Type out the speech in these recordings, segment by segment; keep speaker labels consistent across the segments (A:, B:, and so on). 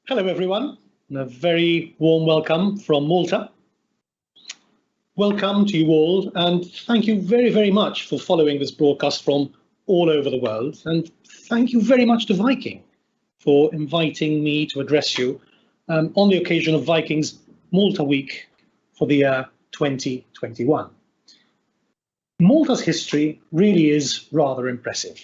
A: Hello everyone, and a very warm welcome from Malta. Welcome to you all, and thank you very, very much for following this broadcast from all over the world. And thank you very much to Viking for inviting me to address you on the occasion of Viking's Malta Week for the year 2021. Malta's history really is rather impressive.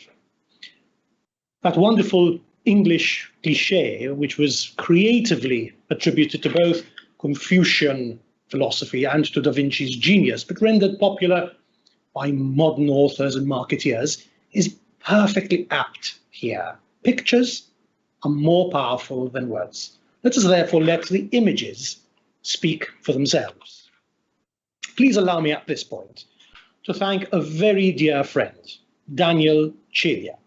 A: That wonderful English cliché, which was creatively attributed to both Confucian philosophy and to Da Vinci's genius, but rendered popular by modern authors and marketeers, is perfectly apt here. Pictures are more powerful than words. Let us therefore let the images speak for themselves. Please allow me at this point to thank a very dear friend, Daniel Celia.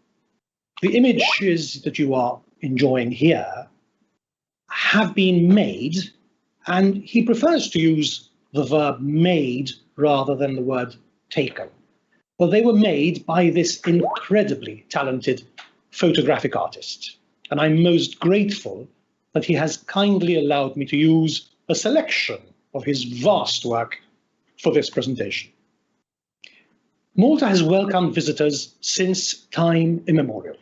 A: The images that you are enjoying here have been made, and he prefers to use the verb made rather than the word taken. Well, they were made by this incredibly talented photographic artist, and I'm most grateful that he has kindly allowed me to use a selection of his vast work for this presentation. Malta has welcomed visitors since time immemorial.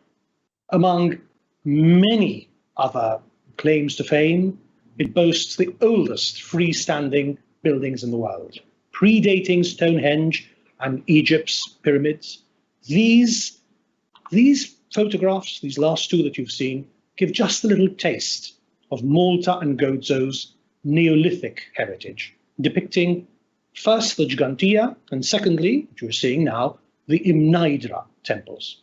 A: Among many other claims to fame, it boasts the oldest freestanding buildings in the world, predating Stonehenge and Egypt's pyramids. These photographs, these last two that you've seen, give just a little taste of Malta and Gozo's Neolithic heritage, depicting first the Gigantia and secondly, which we're seeing now, the Imnaidra temples.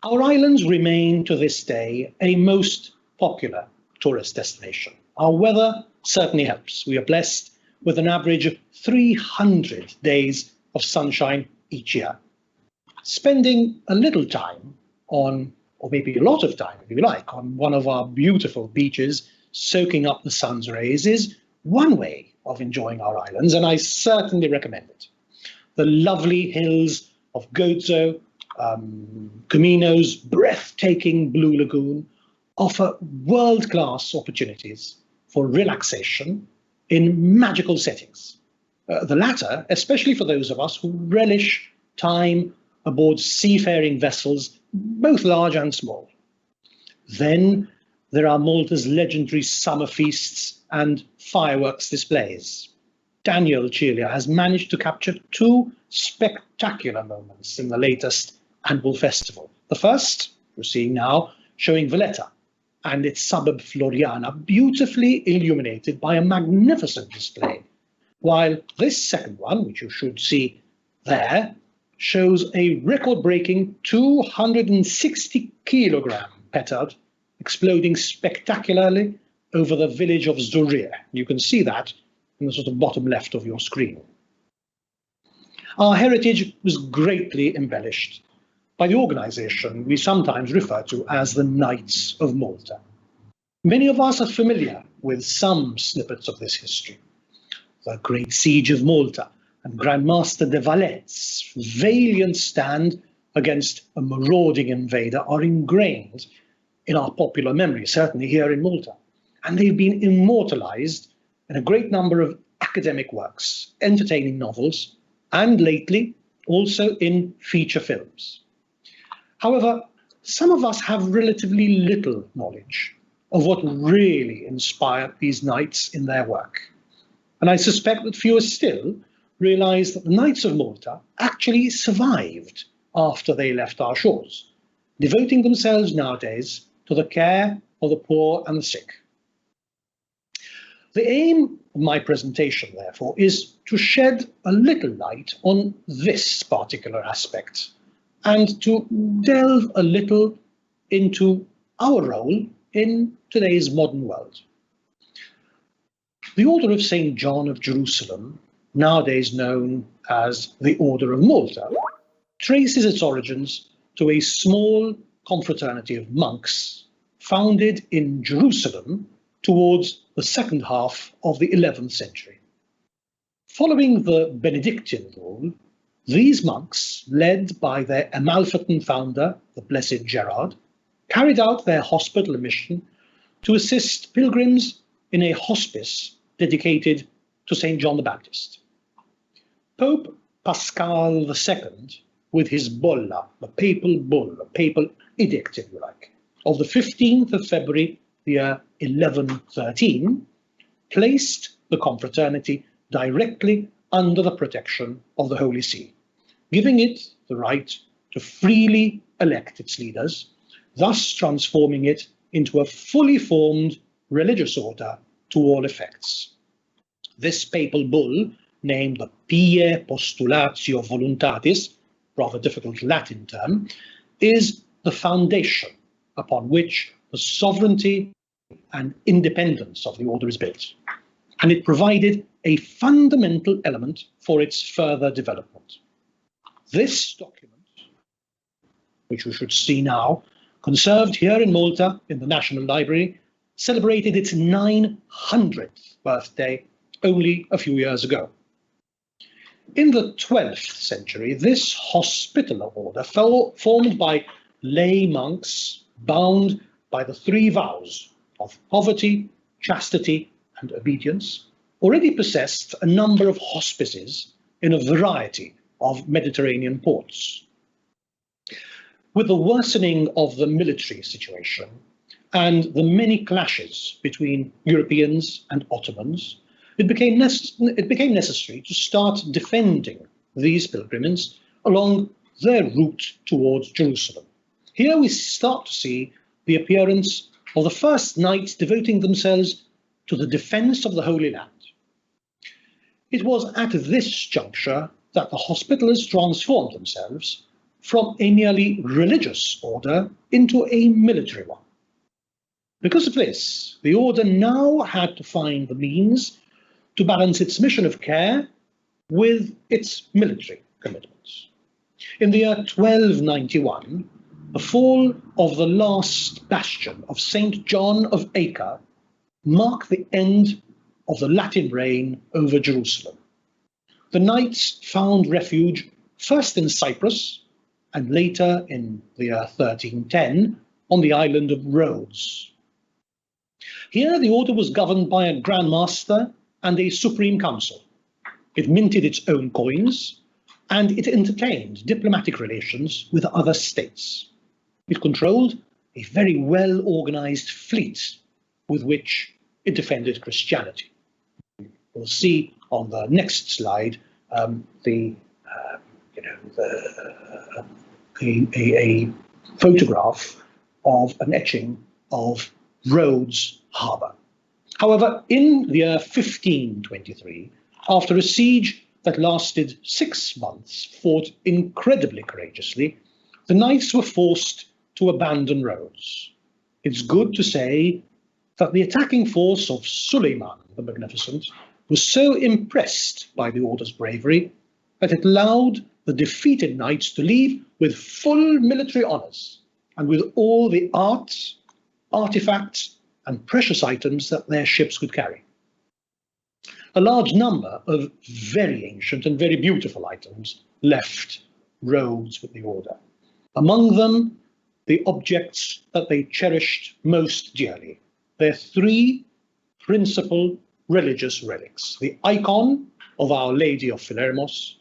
A: Our islands remain to this day a most popular tourist destination. Our weather certainly helps. We are blessed with an average of 300 days of sunshine each year. Spending a little time on, or maybe a lot of time if you like, on one of our beautiful beaches, soaking up the sun's rays is one way of enjoying our islands, and I certainly recommend it. The lovely hills of Gozo, Comino's breathtaking blue lagoon offer world-class opportunities for relaxation in magical settings. The latter, especially for those of us who relish time aboard seafaring vessels, both large and small. Then there are Malta's legendary summer feasts and fireworks displays. Daniel Celia has managed to capture two spectacular moments in the latest annual festival. The first, we're seeing now, showing Valletta and its suburb Floriana, beautifully illuminated by a magnificent display, while this second one, which you should see there, shows a record-breaking 260 kilogram petard exploding spectacularly over the village of Zorir. You can see that in the sort of bottom left of your screen. Our heritage was greatly embellished by the organisation we sometimes refer to as the Knights of Malta. Many of us are familiar with some snippets of this history. The Great Siege of Malta and Grand Master de Valet's valiant stand against a marauding invader are ingrained in our popular memory, certainly here in Malta. And they've been immortalised in a great number of academic works, entertaining novels, and lately also in feature films. However, some of us have relatively little knowledge of what really inspired these knights in their work. And I suspect that fewer still realise that the Knights of Malta actually survived after they left our shores, devoting themselves nowadays to the care of the poor and the sick. The aim of my presentation, therefore, is to shed a little light on this particular aspect and to delve a little into our role in today's modern world. The Order of St. John of Jerusalem, nowadays known as the Order of Malta, traces its origins to a small confraternity of monks founded in Jerusalem towards the second half of the 11th century. Following the Benedictine rule, these monks, led by their Amalfitan founder, the Blessed Gerard, carried out their hospitable mission to assist pilgrims in a hospice dedicated to St. John the Baptist. Pope Pascal II, with his bulla, the papal bull, a papal edict, if you like, of the 15th of February, the year 1113, placed the confraternity directly under the protection of the Holy See, giving it the right to freely elect its leaders, thus transforming it into a fully formed religious order to all effects. This papal bull, named the Pie Postulatio Voluntatis, rather difficult Latin term, is the foundation upon which the sovereignty and independence of the order is built, and it provided a fundamental element for its further development. This document, which we should see now, conserved here in Malta in the National Library, celebrated its 900th birthday only a few years ago. In the 12th century, this hospitaller order, formed by lay monks bound by the three vows of poverty, chastity, and obedience, already possessed a number of hospices in a variety of Mediterranean ports. With the worsening of the military situation and the many clashes between Europeans and Ottomans, it became necessary to start defending these pilgrims along their route towards Jerusalem. Here we start to see the appearance of the first knights devoting themselves to the defence of the Holy Land. It was at this juncture that the Hospitallers transformed themselves from a merely religious order into a military one. Because of this, the order now had to find the means to balance its mission of care with its military commitments. In the year 1291, the fall of the last bastion of St. John of Acre marked the end of the Latin reign over Jerusalem. The knights found refuge first in Cyprus and later in the year 1310 on the island of Rhodes. Here the order was governed by a Grand Master and a Supreme Council. It minted its own coins, and it entertained diplomatic relations with other states. It controlled a very well-organized fleet with which it defended Christianity. We'll see on the next slide a photograph of an etching of Rhodes harbour. However, in the year 1523, after a siege that lasted 6 months, fought incredibly courageously, the knights were forced to abandon Rhodes. It's good to say that the attacking force of Suleiman the Magnificent was so impressed by the order's bravery that it allowed the defeated knights to leave with full military honours and with all the arts, artifacts, and precious items that their ships could carry. A large number of very ancient and very beautiful items left Rhodes with the order. Among them, the objects that they cherished most dearly, their three principal religious relics: the icon of Our Lady of Philermos,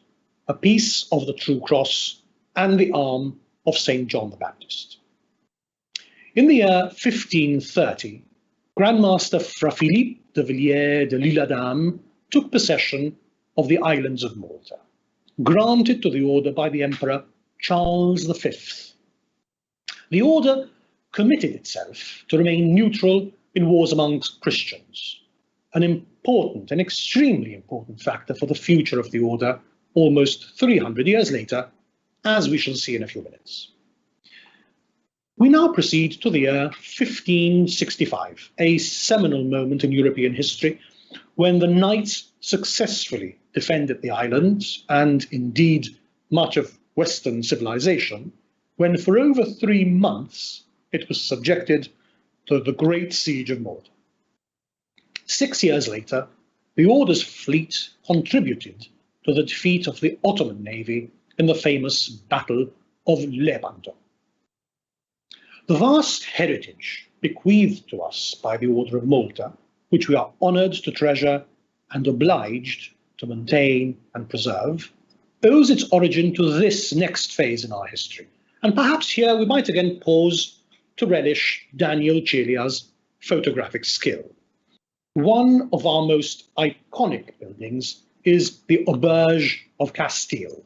A: a piece of the True Cross, and the arm of St. John the Baptist. In the year 1530, Grand Master Fra Philippe de Villiers de l'Isle-Adam took possession of the islands of Malta, granted to the order by the Emperor Charles V. The order committed itself to remain neutral in wars amongst Christians, an important and extremely important factor for the future of the order almost 300 years later, as we shall see in a few minutes. We now proceed to the year 1565, a seminal moment in European history when the knights successfully defended the islands and indeed much of Western civilization, when for over 3 months it was subjected to the Great Siege of Malta. 6 years later, the order's fleet contributed to the defeat of the Ottoman navy in the famous Battle of Lepanto. The vast heritage bequeathed to us by the Order of Malta, which we are honoured to treasure and obliged to maintain and preserve, owes its origin to this next phase in our history. And perhaps here we might again pause to relish Daniel Celia's photographic skill. One of our most iconic buildings is the Auberge of Castile.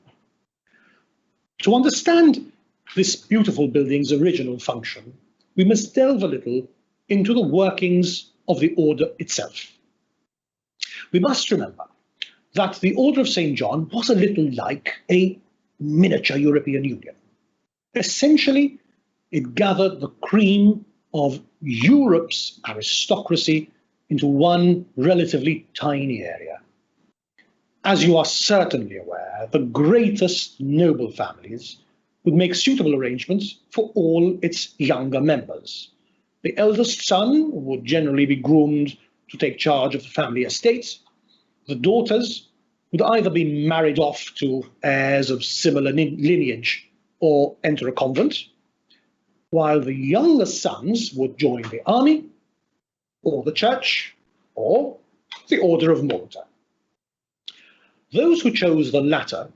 A: To understand this beautiful building's original function, we must delve a little into the workings of the order itself. We must remember that the Order of St. John was a little like a miniature European Union. Essentially, it gathered the cream of Europe's aristocracy into one relatively tiny area. As you are certainly aware, the greatest noble families would make suitable arrangements for all its younger members. The eldest son would generally be groomed to take charge of the family estate. The daughters would either be married off to heirs of similar lineage or enter a convent, while the younger sons would join the army, or the church, or the Order of Malta. Those who chose the latter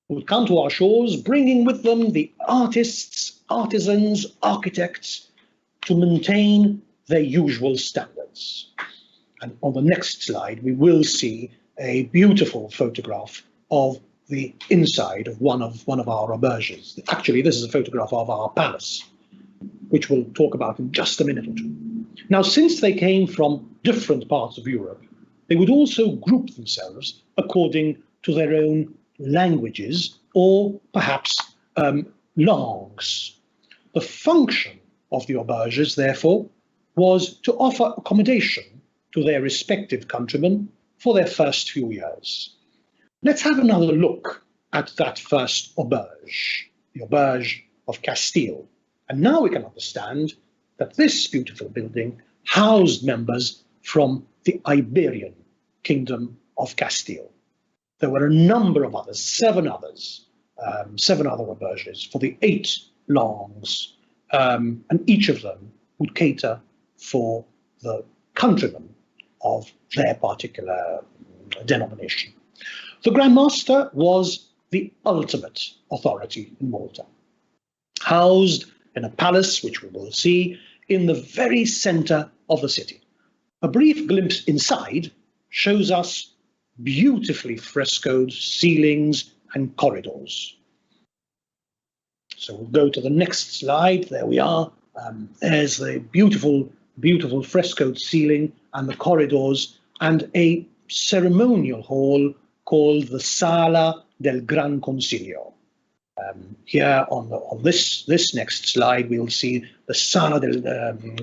A: would come to our shores, bringing with them the artists, artisans, architects, to maintain their usual standards. And on the next slide, we will see a beautiful photograph of the inside of one of our auberges. Actually, this is a photograph of our palace, which we'll talk about in just a minute or two. Now, since they came from different parts of Europe, they would also group themselves according to their own languages or perhaps langues. The function of the auberges, therefore, was to offer accommodation to their respective countrymen for their first few years. Let's have another look at that first auberge, the Auberge of Castile. And now we can understand that this beautiful building housed members from the Iberian Kingdom of Castile. There were a number of others, seven other auberges for the 8 langues, and each of them would cater for the countrymen of their particular denomination. The Grand Master was the ultimate authority in Malta, housed in a palace, which we will see, in the very centre of the city. A brief glimpse inside shows us beautifully frescoed ceilings and corridors. So we'll go to the next slide. There we are. There's the beautiful frescoed ceiling and the corridors, and a ceremonial hall called the Sala del Gran Consiglio. Here on this next slide, we'll see the Sala del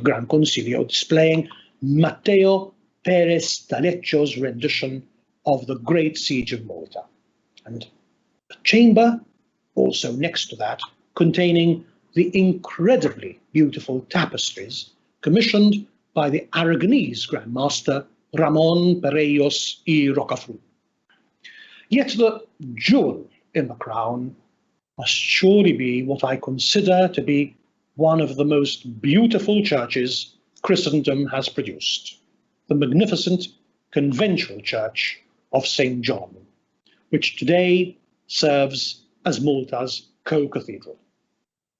A: Gran Consiglio displaying Matteo Perez d'Aleccho's rendition of the Great Siege of Malta, and a chamber also next to that containing the incredibly beautiful tapestries commissioned by the Aragonese Grand Master Ramon Perellos y Rocafull. Yet the jewel in the crown must surely be what I consider to be one of the most beautiful churches Christendom has produced, the magnificent conventual church of St. John, which today serves as Malta's co-cathedral.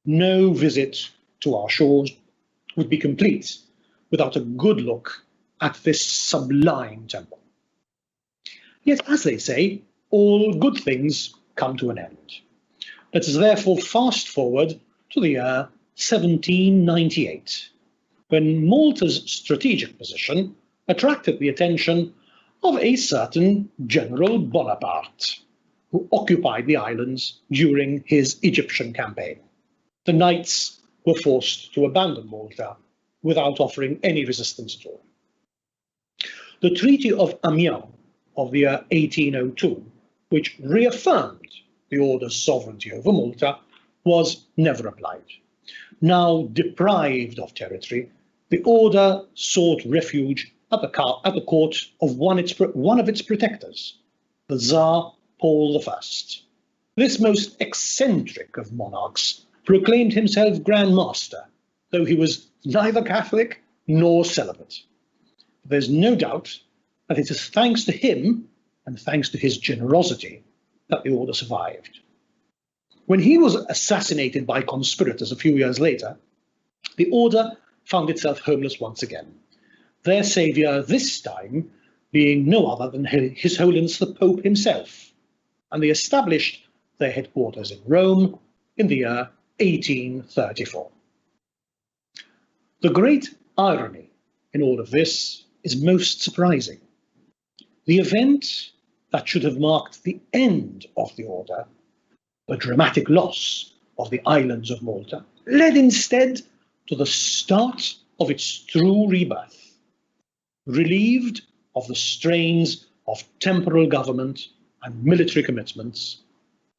A: No visit to our shores would be complete without a good look at this sublime temple. Yet, as they say, all good things come to an end. Let us therefore fast forward to the year 1798, when Malta's strategic position attracted the attention of a certain General Bonaparte, who occupied the islands during his Egyptian campaign. The Knights were forced to abandon Malta without offering any resistance at all. The Treaty of Amiens of the year 1802, which reaffirmed the Order's sovereignty over Malta, was never applied. Now deprived of territory, the Order sought refuge at the court of one of its protectors, the Tsar Paul I. This most eccentric of monarchs proclaimed himself Grand Master though he was neither Catholic nor celibate. There's no doubt that it is thanks to him and thanks to his generosity that the order survived. When he was assassinated by conspirators a few years later, the order found itself homeless once again, their saviour this time being no other than His Holiness the Pope himself, and they established their headquarters in Rome in the year 1834. The great irony in all of this is most surprising. The event that should have marked the end of the order, the dramatic loss of the islands of Malta, led instead to the start of its true rebirth. Relieved of the strains of temporal government and military commitments,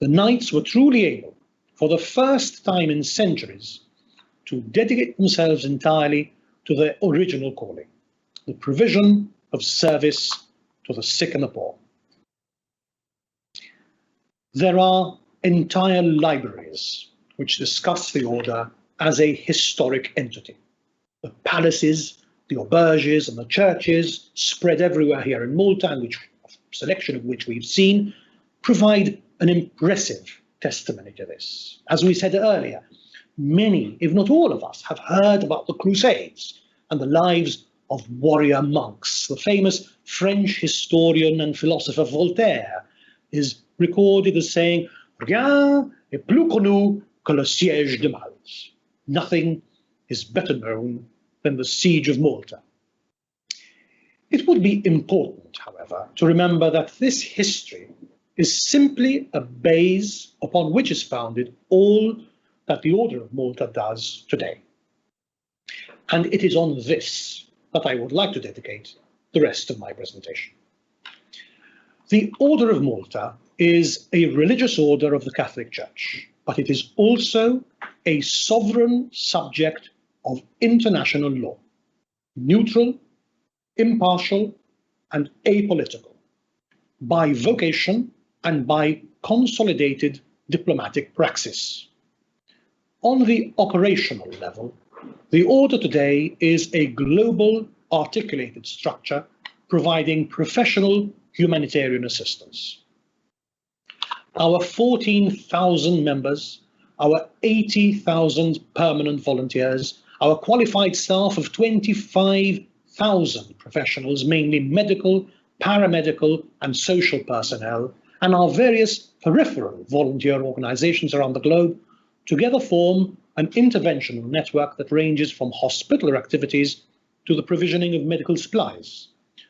A: the Knights were truly able, for the first time in centuries, to dedicate themselves entirely to their original calling, the provision of service to the sick and the poor. There are entire libraries which discuss the order as a historic entity. The palaces, the auberges and the churches spread everywhere here in Malta, and a selection of which we've seen, provide an impressive testimony to this. As we said earlier, many, if not all of us, have heard about the Crusades and the lives of warrior monks. The famous French historian and philosopher Voltaire is recorded as saying, "Rien est plus connu que le siège de Malte." Nothing is better known than the siege of Malta. It would be important, however, to remember that this history is simply a base upon which is founded all that the Order of Malta does today. And it is on this that I would like to dedicate the rest of my presentation. The Order of Malta is a religious order of the Catholic Church, but it is also a sovereign subject of international law, neutral, impartial, and apolitical, by vocation and by consolidated diplomatic praxis. On the operational level, the order today is a global articulated structure providing professional humanitarian assistance. Our 14,000 members, our 80,000 permanent volunteers, our qualified staff of 25,000 professionals, mainly medical, paramedical, and social personnel, and our various peripheral volunteer organizations around the globe, together form an interventional network that ranges from hospitalo activities to the provisioning of medical supplies,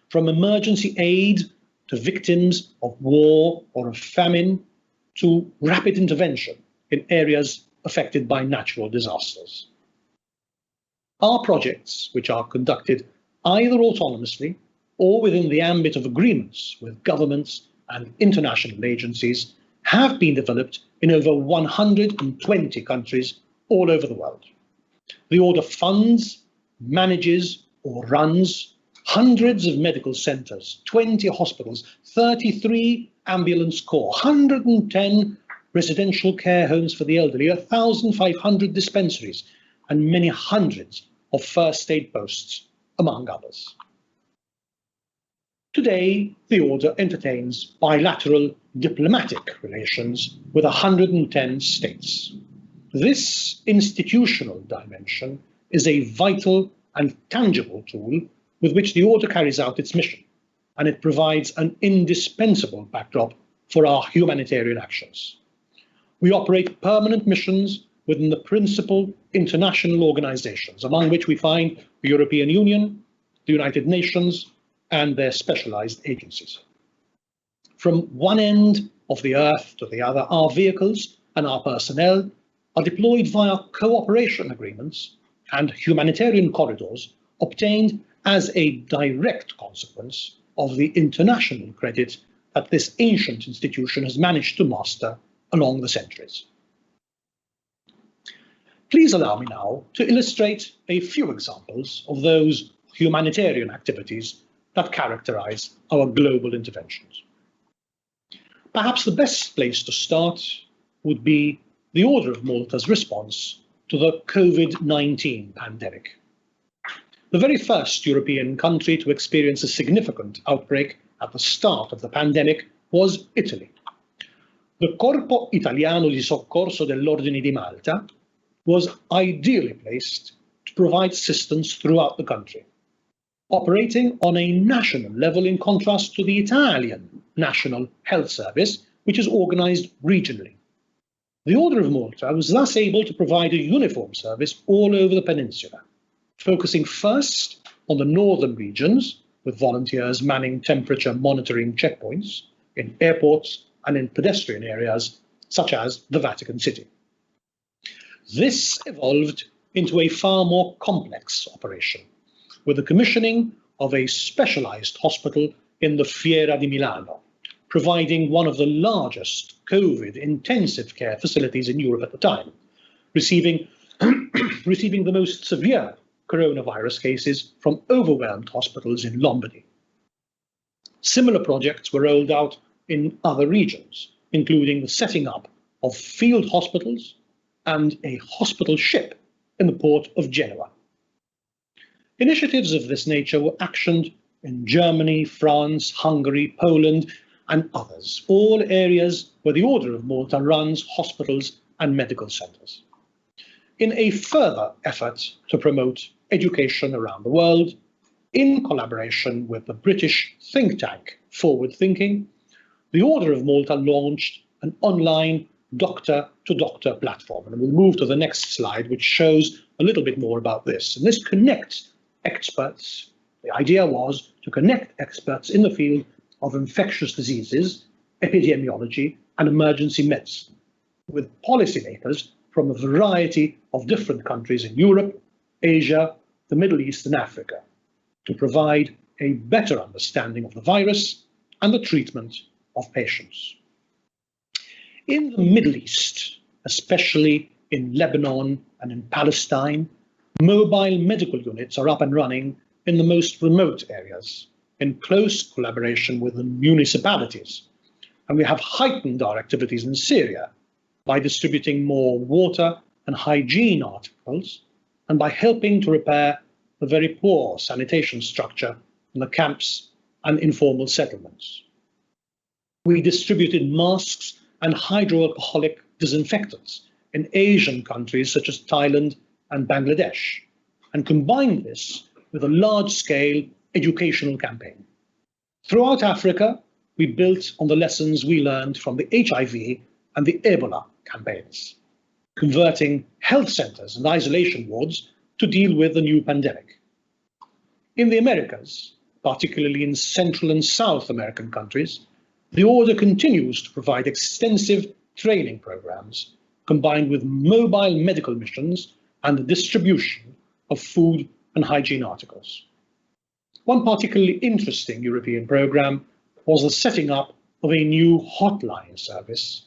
A: from emergency aid to victims of war or of famine, to rapid intervention in areas affected by natural disasters. Our projects, which are conducted either autonomously or within the ambit of agreements with governments and international agencies, have been developed in over 120 countries all over the world. The Order funds, manages, or runs hundreds of medical centres, 20 hospitals, 33 ambulance corps, 110 residential care homes for the elderly, 1,500 dispensaries, and many hundreds of first aid posts, among others. Today, the Order entertains bilateral diplomatic relations with 110 states. This institutional dimension is a vital and tangible tool with which the Order carries out its mission, and it provides an indispensable backdrop for our humanitarian actions. We operate permanent missions within the principal international organizations, among which we find the European Union, the United Nations, and their specialized agencies. From one end of the earth to the other, our vehicles and our personnel are deployed via cooperation agreements and humanitarian corridors obtained as a direct consequence of the international credit that this ancient institution has managed to master along the centuries. Please allow me now to illustrate a few examples of those humanitarian activities that characterize our global interventions. Perhaps the best place to start would be the Order of Malta's response to the COVID-19 pandemic. The very first European country to experience a significant outbreak at the start of the pandemic was Italy. The Corpo Italiano di Soccorso dell'Ordine di Malta was ideally placed to provide assistance throughout the country, operating on a national level in contrast to the Italian National Health Service, which is organised regionally. The Order of Malta was thus able to provide a uniform service all over the peninsula, focusing first on the northern regions, with volunteers manning temperature monitoring checkpoints in airports and in pedestrian areas such as the Vatican City. This evolved into a far more complex operation, with the commissioning of a specialised hospital in the Fiera di Milano, providing one of the largest COVID intensive care facilities in Europe at the time, receiving the most severe coronavirus cases from overwhelmed hospitals in Lombardy. Similar projects were rolled out in other regions, including the setting up of field hospitals and a hospital ship in the port of Genoa. Initiatives of this nature were actioned in Germany, France, Hungary, Poland, and others, all areas where the Order of Malta runs hospitals and medical centres. In a further effort to promote education around the world, in collaboration with the British think tank Forward Thinking, the Order of Malta launched an online doctor-to-doctor platform. And we'll move to the next slide, which shows a little bit more about this. And this connects experts. The idea was to connect experts in the field of infectious diseases, epidemiology, and emergency medicine with policymakers from a variety of different countries in Europe, Asia, the Middle East, and Africa, to provide a better understanding of the virus and the treatment of patients. In the Middle East, especially in Lebanon and in Palestine, mobile medical units are up and running in the most remote areas, in close collaboration with the municipalities. And we have heightened our activities in Syria by distributing more water and hygiene articles, and by helping to repair the very poor sanitation structure in the camps and informal settlements. We distributed masks and hydroalcoholic disinfectants in Asian countries such as Thailand and Bangladesh, and combined this with a large-scale educational campaign. Throughout Africa, we built on the lessons we learned from the HIV and the Ebola campaigns, converting health centres and isolation wards to deal with the new pandemic. In the Americas, particularly in Central and South American countries, the Order continues to provide extensive training programs combined with mobile medical missions and the distribution of food and hygiene articles. One particularly interesting European program was the setting up of a new hotline service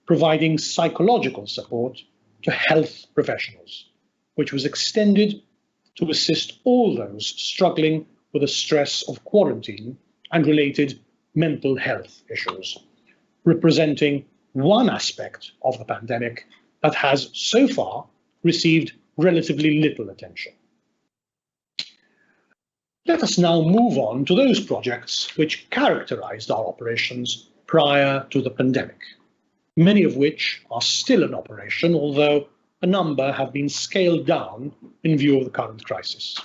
A: providing psychological support to health professionals, which was extended to assist all those struggling with the stress of quarantine and related mental health issues, representing one aspect of the pandemic that has so far received relatively little attention. Let us now move on to those projects which characterized our operations prior to the pandemic, many of which are still in operation, although a number have been scaled down in view of the current crisis.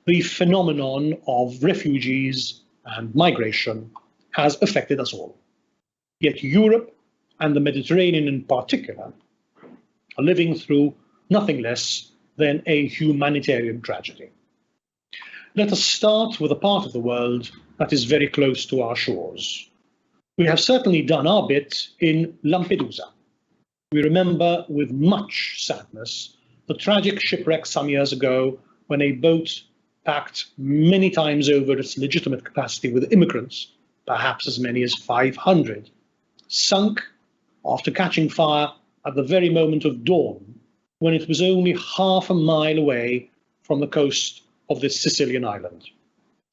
A: The phenomenon of refugees and migration has affected us all. Yet Europe and the Mediterranean in particular are living through nothing less than a humanitarian tragedy. Let us start with a part of the world that is very close to our shores. We have certainly done our bit in Lampedusa. We remember with much sadness the tragic shipwreck some years ago when a boat packed many times over its legitimate capacity with immigrants, perhaps as many as 500, sunk after catching fire at the very moment of dawn when it was only half a mile away from the coast of this Sicilian island.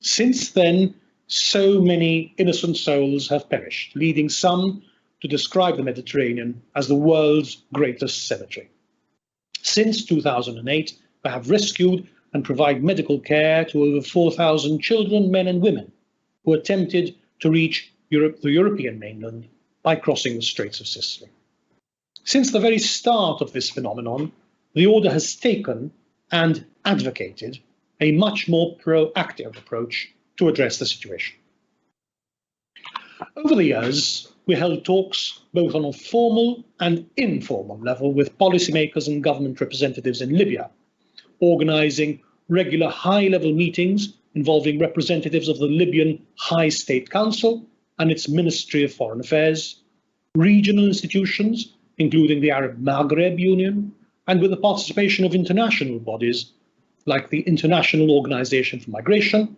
A: Since then, so many innocent souls have perished, leading some to describe the Mediterranean as the world's greatest cemetery. Since 2008, we have rescued and provide medical care to over 4,000 children, men and women who attempted to reach the European mainland by crossing the Straits of Sicily. Since the very start of this phenomenon, the Order has taken and advocated a much more proactive approach to address the situation. Over the years, we held talks both on a formal and informal level with policymakers and government representatives in Libya, organising regular high-level meetings involving representatives of the Libyan High State Council and its Ministry of Foreign Affairs, regional institutions, including the Arab Maghreb Union, and with the participation of international bodies like the International Organization for Migration,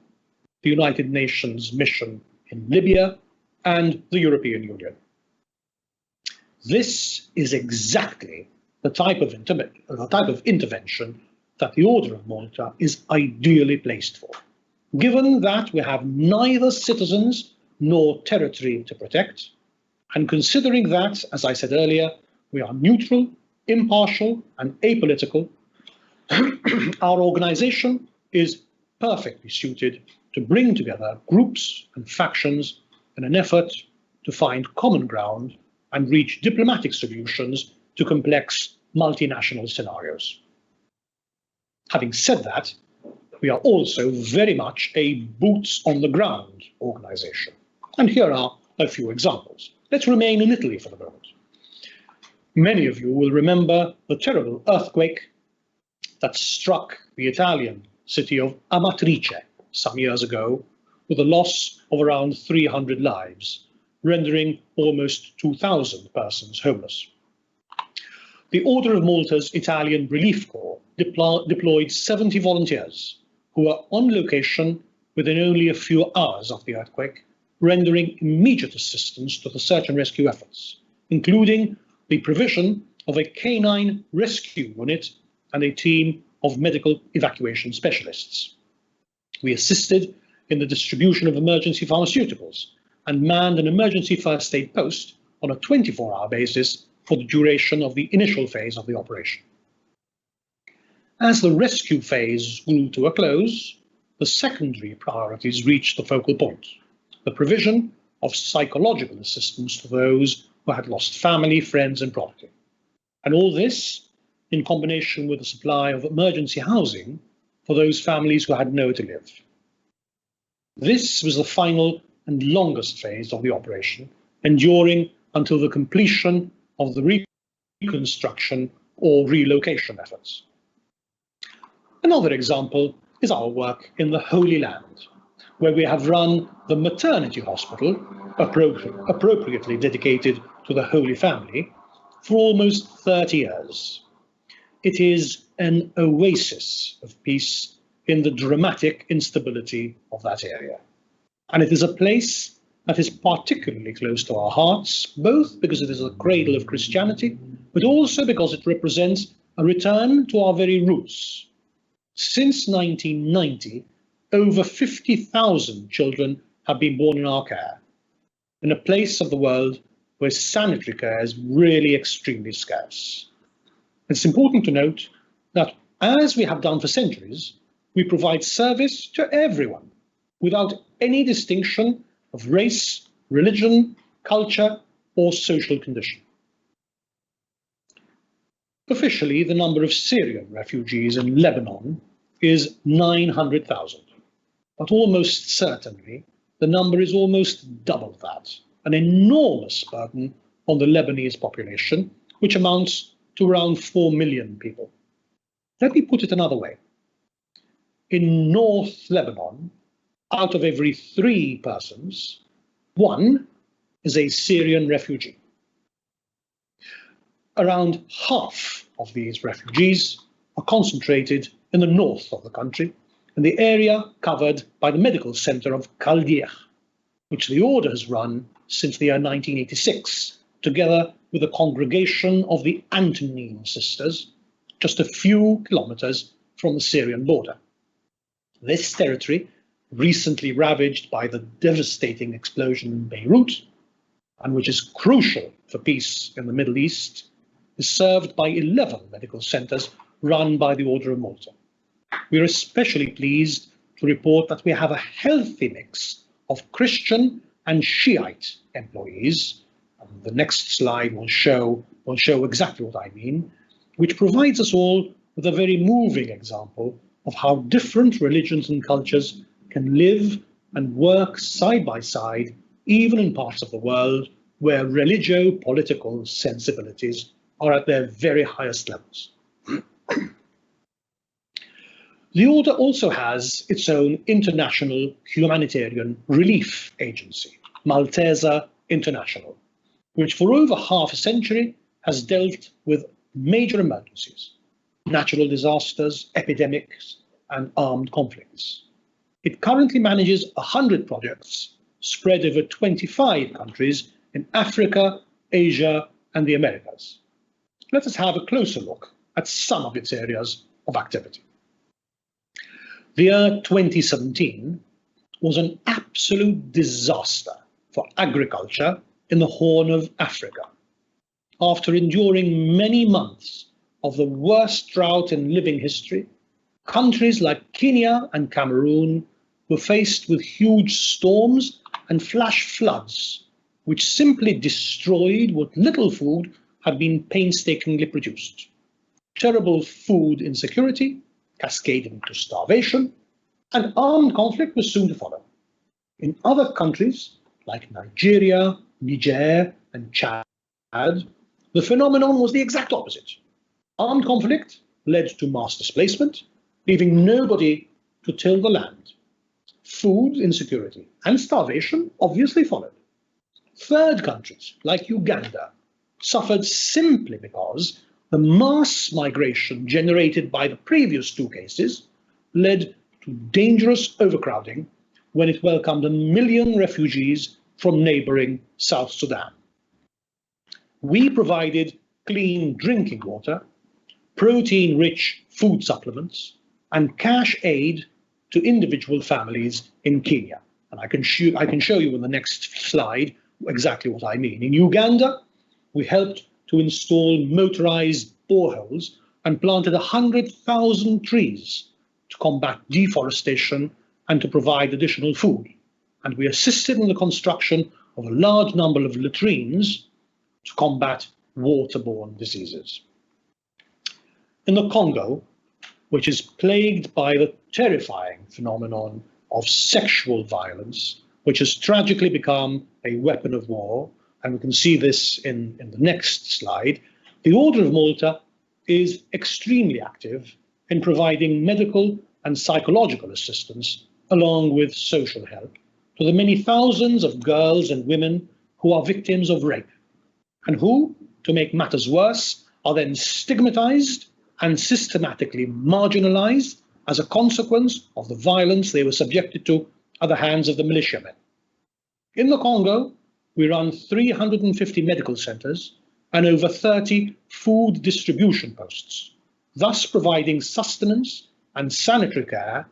A: the United Nations Mission in Libya, and the European Union. This is exactly the type of intervention that the Order of Malta is ideally placed for, given that we have neither citizens nor territory to protect, and considering that, as I said earlier, we are neutral, impartial, and apolitical, our organisation is perfectly suited to bring together groups and factions in an effort to find common ground and reach diplomatic solutions to complex multinational scenarios. Having said that, we are also very much a boots-on-the-ground organisation. And here are a few examples. Let's remain in Italy for the moment. Many of you will remember the terrible earthquake that struck the Italian city of Amatrice some years ago, with a loss of around 300 lives, rendering almost 2,000 persons homeless. The Order of Malta's Italian Relief Corps deployed 70 volunteers who were on location within only a few hours of the earthquake, rendering immediate assistance to the search and rescue efforts, including the provision of a canine rescue unit and a team of medical evacuation specialists. We assisted in the distribution of emergency pharmaceuticals and manned an emergency first aid post on a 24-hour basis for the duration of the initial phase of the operation. As the rescue phase grew to a close, the secondary priorities reached the focal point: the provision of psychological assistance to those who had lost family, friends, and property. And all this in combination with the supply of emergency housing for those families who had nowhere to live. This was the final and longest phase of the operation, enduring until the completion of the reconstruction or relocation efforts. Another example is our work in the Holy Land, where we have run the maternity hospital, appropriately dedicated to the Holy Family, for almost 30 years. It is an oasis of peace in the dramatic instability of that area. And it is a place that is particularly close to our hearts, both because it is the cradle of Christianity, but also because it represents a return to our very roots. Since 1990, over 50,000 children have been born in our care, in a place of the world where sanitary care is really extremely scarce. It's important to note that, as we have done for centuries, we provide service to everyone without any distinction of race, religion, culture, or social condition. Officially, the number of Syrian refugees in Lebanon is 900,000, but almost certainly the number is almost double that, an enormous burden on the Lebanese population, which amounts to around 4 million people. Let me put it another way. In North Lebanon, out of every 3 persons, 1 is a Syrian refugee. Around half of these refugees are concentrated in the north of the country, in the area covered by the medical centre of Khaldir, which the Order has run since the year 1986, together with a congregation of the Antonine Sisters, just a few kilometres from the Syrian border. This territory, recently ravaged by the devastating explosion in Beirut, and which is crucial for peace in the Middle East, is served by 11 medical centres run by the Order of Malta. We are especially pleased to report that we have a healthy mix of Christian and Shiite employees. And the next slide will show exactly what I mean, which provides us all with a very moving example of how different religions and cultures can live and work side by side, even in parts of the world where religio-political sensibilities are at their very highest levels. The Order also has its own international humanitarian relief agency, Maltese International, which for over half a century has dealt with major emergencies, natural disasters, epidemics, and armed conflicts. It currently manages 100 projects spread over 25 countries in Africa, Asia, and the Americas. Let us have a closer look at some of its areas of activity. The year 2017 was an absolute disaster for agriculture in the Horn of Africa. After enduring many months of the worst drought in living history, countries like Kenya and Cameroon were faced with huge storms and flash floods, which simply destroyed what little food had been painstakingly produced. Terrible food insecurity cascading to starvation, and armed conflict was soon to follow. In other countries like Nigeria, Niger, and Chad, the phenomenon was the exact opposite. Armed conflict led to mass displacement, leaving nobody to till the land. Food insecurity and starvation obviously followed. Third countries like Uganda suffered simply because the mass migration generated by the previous two cases led to dangerous overcrowding when it welcomed 1 million refugees from neighbouring South Sudan. We provided clean drinking water, protein-rich food supplements, and cash aid to individual families in Kenya. And I can show you in the next slide exactly what I mean. In Uganda, we helped to install motorized boreholes and planted 100,000 trees to combat deforestation and to provide additional food. And we assisted in the construction of a large number of latrines to combat waterborne diseases. In the Congo, which is plagued by the terrifying phenomenon of sexual violence, which has tragically become a weapon of war, and we can see this in the next slide, the Order of Malta is extremely active in providing medical and psychological assistance, along with social help, to the many thousands of girls and women who are victims of rape, and who, to make matters worse, are then stigmatized and systematically marginalized as a consequence of the violence they were subjected to at the hands of the militiamen. In the Congo, we run 350 medical centers and over 30 food distribution posts, thus providing sustenance and sanitary care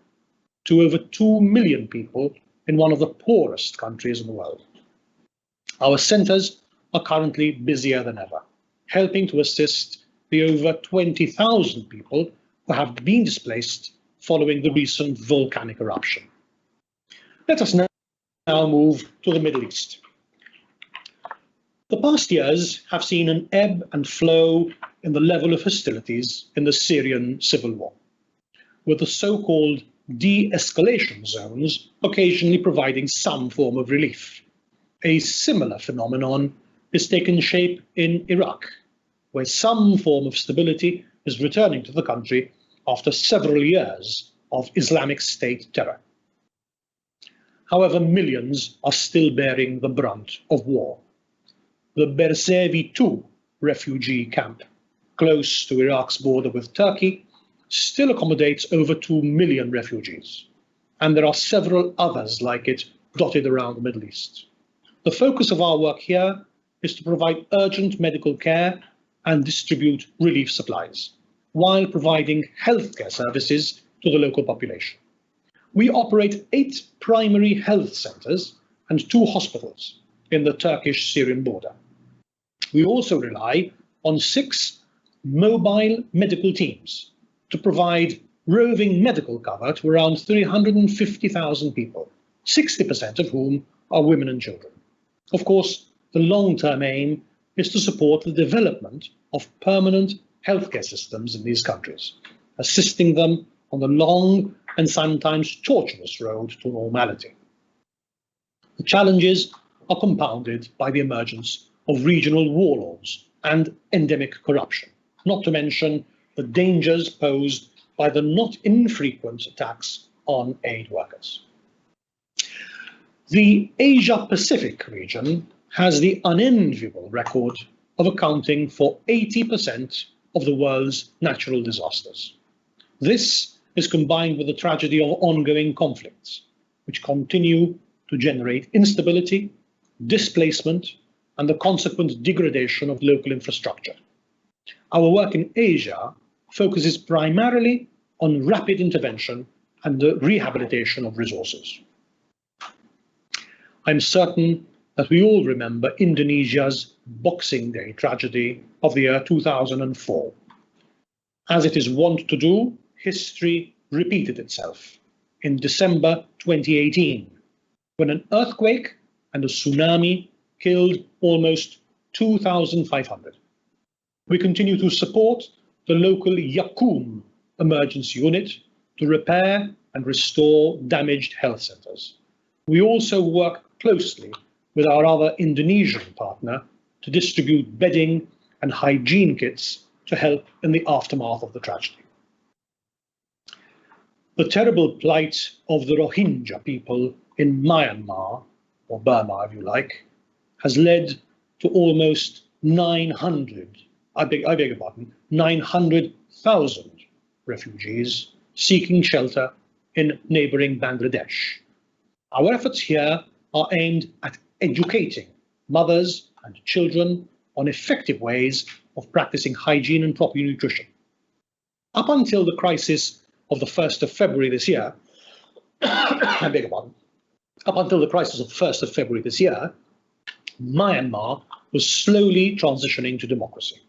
A: to over 2 million people in one of the poorest countries in the world. Our centers are currently busier than ever, helping to assist the over 20,000 people who have been displaced following the recent volcanic eruption. Let us now move to the Middle East. The past years have seen an ebb and flow in the level of hostilities in the Syrian civil war, with the so-called de-escalation zones occasionally providing some form of relief. A similar phenomenon is taking shape in Iraq, where some form of stability is returning to the country after several years of Islamic State terror. However, millions are still bearing the brunt of war. The Bersevi II refugee camp, close to Iraq's border with Turkey, still accommodates over 2 million refugees, and there are several others like it dotted around the Middle East. The focus of our work here is to provide urgent medical care and distribute relief supplies, while providing healthcare services to the local population. We operate 8 primary health centres and 2 hospitals in the Turkish-Syrian border. We also rely on 6 mobile medical teams to provide roving medical cover to around 350,000 people, 60% of whom are women and children. Of course, the long-term aim is to support the development of permanent healthcare systems in these countries, assisting them on the long and sometimes tortuous road to normality. The challenges are compounded by the emergence of regional warlords and endemic corruption, not to mention the dangers posed by the not infrequent attacks on aid workers. The Asia-Pacific region has the unenviable record of accounting for 80% of the world's natural disasters. This is combined with the tragedy of ongoing conflicts, which continue to generate instability, displacement, and the consequent degradation of local infrastructure. Our work in Asia focuses primarily on rapid intervention and the rehabilitation of resources. I'm certain that we all remember Indonesia's Boxing Day tragedy of the year 2004. As it is wont to do, history repeated itself in December 2018, when an earthquake and a tsunami killed almost 2,500. We continue to support the local Yakum emergency unit to repair and restore damaged health centres. We also work closely with our other Indonesian partner to distribute bedding and hygiene kits to help in the aftermath of the tragedy. The terrible plight of the Rohingya people in Myanmar, or Burma if you like, has led to almost 900,000 refugees seeking shelter in neighbouring Bangladesh. Our efforts here are aimed at educating mothers and children on effective ways of practicing hygiene and proper nutrition. Up until the crisis of the 1st of February this year, I beg your pardon, up until the crisis of the 1st of February this year, Myanmar was slowly transitioning to democracy.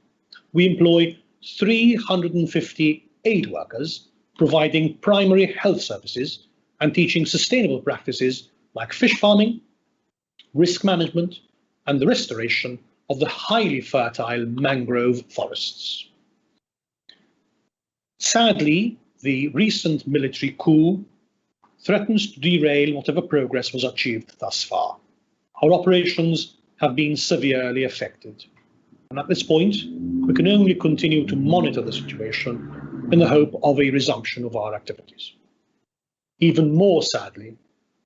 A: We employ 350 aid workers providing primary health services and teaching sustainable practices like fish farming, risk management, and the restoration of the highly fertile mangrove forests. Sadly, the recent military coup threatens to derail whatever progress was achieved thus far. Our operations have been severely affected, and at this point, we can only continue to monitor the situation in the hope of a resumption of our activities. Even more sadly,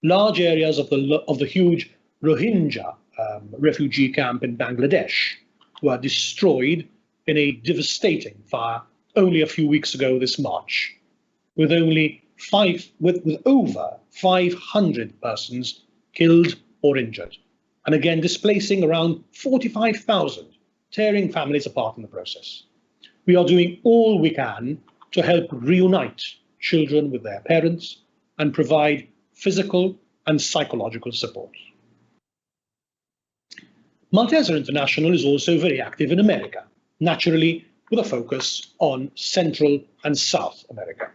A: large areas of the huge Rohingya refugee camp in Bangladesh were destroyed in a devastating fire only a few weeks ago this March, with over 500 persons killed or injured, and again displacing around 45,000, tearing families apart in the process. We are doing all we can to help reunite children with their parents and provide physical and psychological support. Maltese International is also very active in America, naturally with a focus on Central and South America.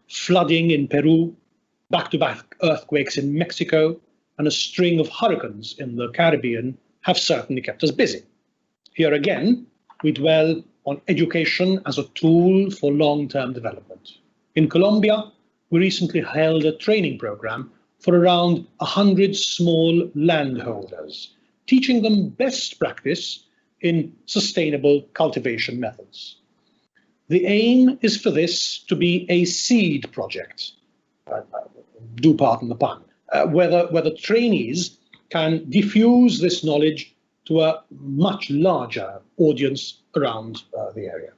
A: Flooding in Peru, back-to-back earthquakes in Mexico, and a string of hurricanes in the Caribbean have certainly kept us busy. Here again, we dwell on education as a tool for long-term development. In Colombia, we recently held a training program for around 100 small landholders, teaching them best practice in sustainable cultivation methods. The aim is for this to be a seed project, do pardon the pun, where the trainees can diffuse this knowledge to a much larger audience around the area.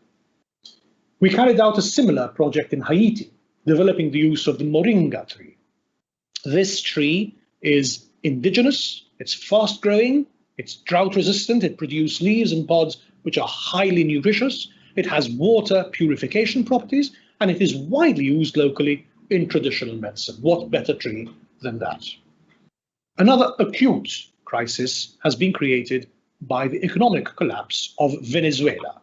A: We carried out a similar project in Haiti, developing the use of the moringa tree. This tree is indigenous, it's fast growing, it's drought resistant, it produces leaves and pods which are highly nutritious, it has water purification properties, and it is widely used locally in traditional medicine. What better tree than that? Another acute crisis has been created by the economic collapse of Venezuela,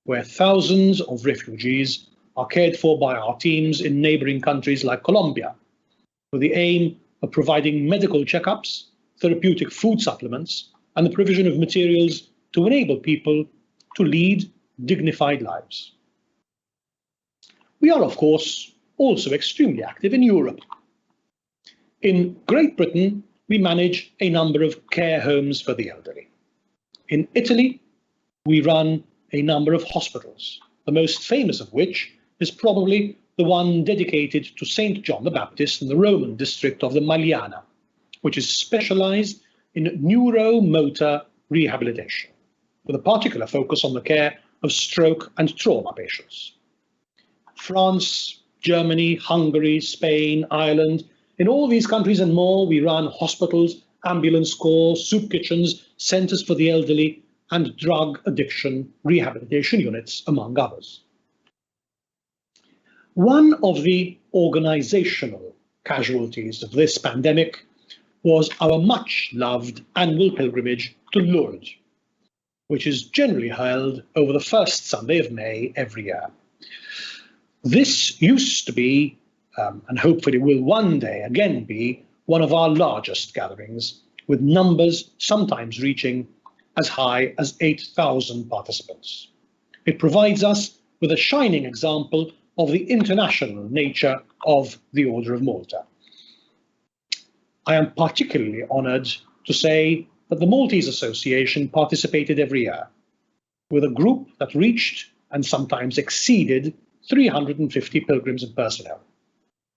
A: where thousands of refugees are cared for by our teams in neighbouring countries like Colombia, with the aim of providing medical checkups, therapeutic food supplements, and the provision of materials to enable people to lead dignified lives. We are, of course, also extremely active in Europe. In Great Britain, we manage a number of care homes for the elderly. In Italy, we run a number of hospitals, the most famous of which is probably the one dedicated to St. John the Baptist in the Roman district of the Magliana, which is specialised in neuromotor rehabilitation, with a particular focus on the care of stroke and trauma patients. France, Germany, Hungary, Spain, Ireland, in all these countries and more, we run hospitals, ambulance corps, soup kitchens, centres for the elderly, and drug addiction rehabilitation units, among others. One of the organisational casualties of this pandemic was our much-loved annual pilgrimage to Lourdes, which is generally held over the first Sunday of May every year. This used to be, and hopefully will one day again be, one of our largest gatherings, with numbers sometimes reaching as high as 8,000 participants. It provides us with a shining example of the international nature of the Order of Malta. I am particularly honoured to say that the Maltese Association participated every year, with a group that reached and sometimes exceeded 350 pilgrims and personnel.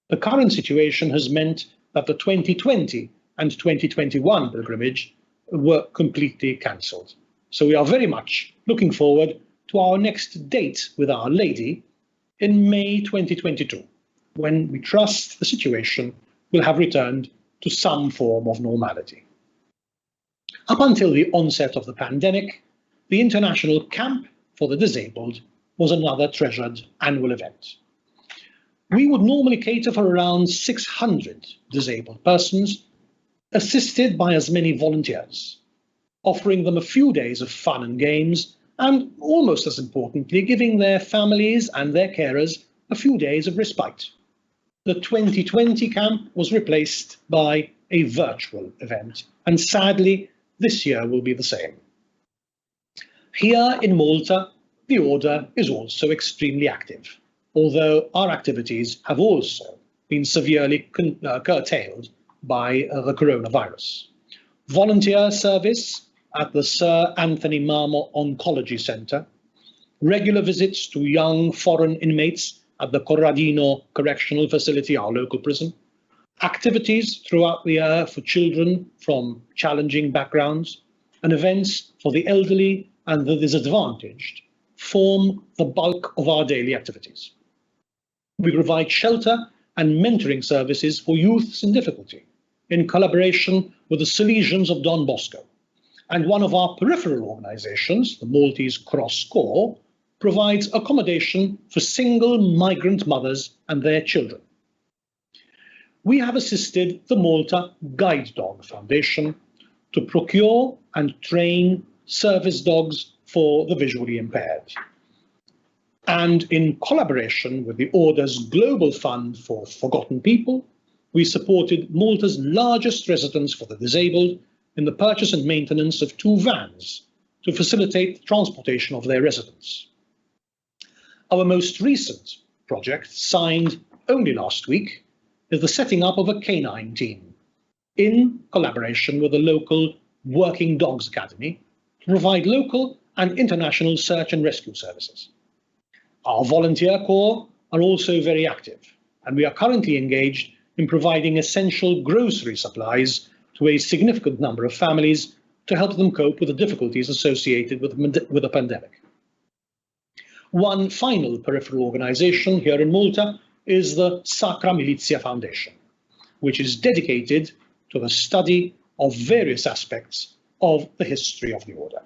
A: The current situation has meant that the 2020 and 2021 pilgrimage were completely cancelled. So we are very much looking forward to our next date with Our Lady in May 2022, when we trust the situation will have returned to some form of normality. Up until the onset of the pandemic, the International Camp for the Disabled was another treasured annual event. We would normally cater for around 600 disabled persons, assisted by as many volunteers, offering them a few days of fun and games, and almost as importantly, giving their families and their carers a few days of respite. The 2020 camp was replaced by a virtual event, and sadly, this year will be the same. Here in Malta, the Order is also extremely active, although our activities have also been severely curtailed by the coronavirus. Volunteer service at the Sir Anthony Marmot Oncology Centre, regular visits to young foreign inmates at the Corradino Correctional Facility, our local prison, activities throughout the year for children from challenging backgrounds, and events for the elderly and the disadvantaged form the bulk of our daily activities. We provide shelter and mentoring services for youths in difficulty, in collaboration with the Salesians of Don Bosco. And one of our peripheral organisations, the Maltese Cross Corps, provides accommodation for single migrant mothers and their children. We have assisted the Malta Guide Dog Foundation to procure and train service dogs for the visually impaired. And in collaboration with the Order's Global Fund for Forgotten People, we supported Malta's largest residence for the disabled in the purchase and maintenance of 2 vans to facilitate the transportation of their residents. Our most recent project, signed only last week, is the setting up of a canine team in collaboration with the local Working Dogs Academy to provide local and international search and rescue services. Our volunteer corps are also very active, and we are currently engaged in providing essential grocery supplies to a significant number of families to help them cope with the difficulties associated with the pandemic. One final peripheral organisation here in Malta is the Sacra Militia Foundation, which is dedicated to the study of various aspects of the history of the Order.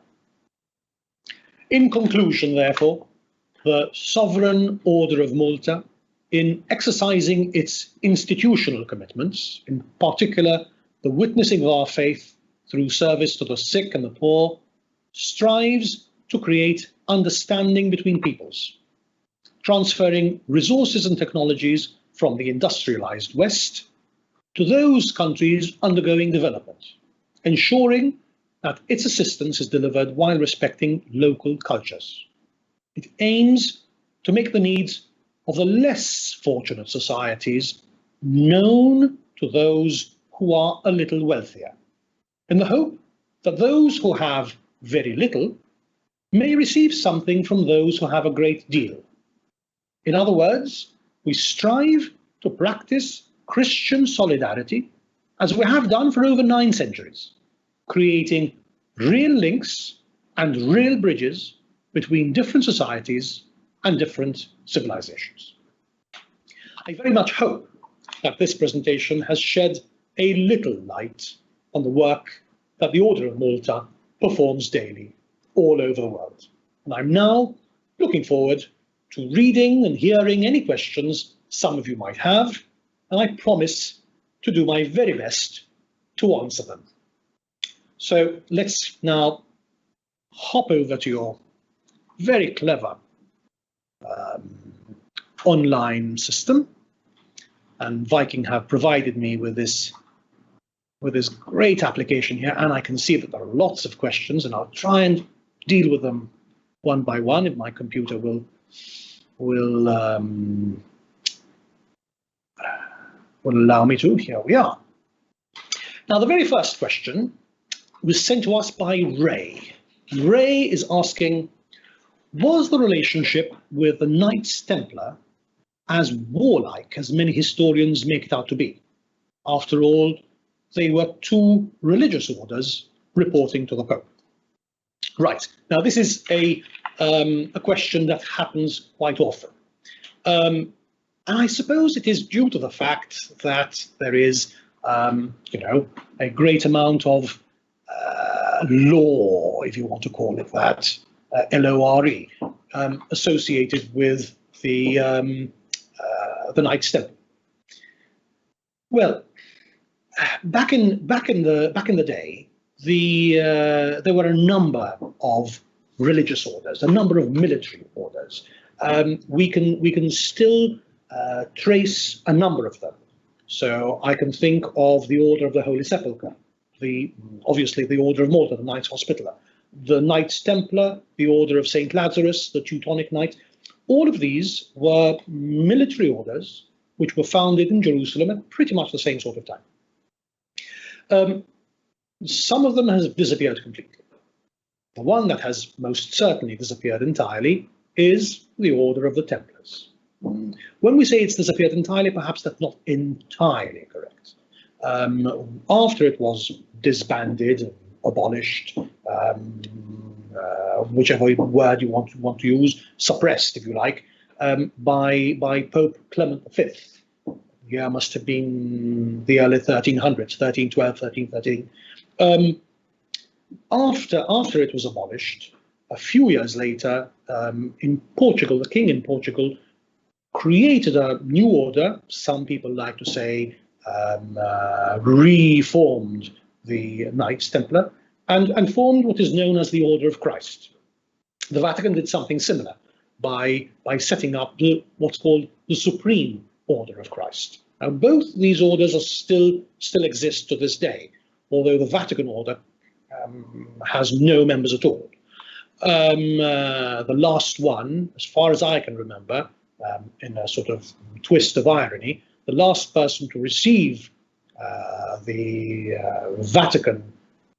A: In conclusion, therefore, the Sovereign Order of Malta, in exercising its institutional commitments, in particular the witnessing of our faith through service to the sick and the poor, strives to create understanding between peoples, transferring resources and technologies from the industrialized West to those countries undergoing development, ensuring that its assistance is delivered while respecting local cultures. It aims to make the needs of the less fortunate societies known to those who are a little wealthier, in the hope that those who have very little may receive something from those who have a great deal. In other words, we strive to practice Christian solidarity as we have done for over 9 centuries, creating real links and real bridges between different societies and different civilizations. I very much hope that this presentation has shed a little light on the work that the Order of Malta performs daily all over the world. And I'm now looking forward to reading and hearing any questions some of you might have, and I promise to do my very best to answer them. So let's now hop over to your very clever online system, and Viking have provided me with this great application here, and I can see that there are lots of questions, and I'll try and deal with them one by one if my computer will allow me to. Here we are. Now, the very first question was sent to us by Ray. Ray is asking, was the relationship with the Knights Templar as warlike as many historians make it out to be? After all, they were 2 religious orders reporting to the Pope. Right, now this is a question that happens quite often. And I suppose it is due to the fact that there is, a great amount of law, if you want to call it that, L-O-R-E, associated with the Knights Templar. Well, back in the day, there were a number of religious orders, a number of military orders. We can still trace a number of them. So I can think of the Order of the Holy Sepulchre, obviously the Order of Malta, the Knights Hospitaller, the Knights Templar, the Order of St. Lazarus, the Teutonic Knight. All of these were military orders which were founded in Jerusalem at pretty much the same sort of time. Some of them have disappeared completely. The one that has most certainly disappeared entirely is the Order of the Templars. When we say it's disappeared entirely, perhaps that's not entirely correct. After it was disbanded, abolished, whichever word you want to use, suppressed, if you like, by Pope Clement V. The year must have been the early 1300s, 1312, 1313. After it was abolished, a few years later, in Portugal, the king in Portugal created a new order. Some people like to say reformed the Knights Templar and formed what is known as the Order of Christ. The Vatican did something similar by setting up what's called the Supreme Order of Christ. Now, both these orders still exist to this day, although the Vatican order has no members at all. The last one, as far as I can remember, in a sort of twist of irony, the last person to receive the Vatican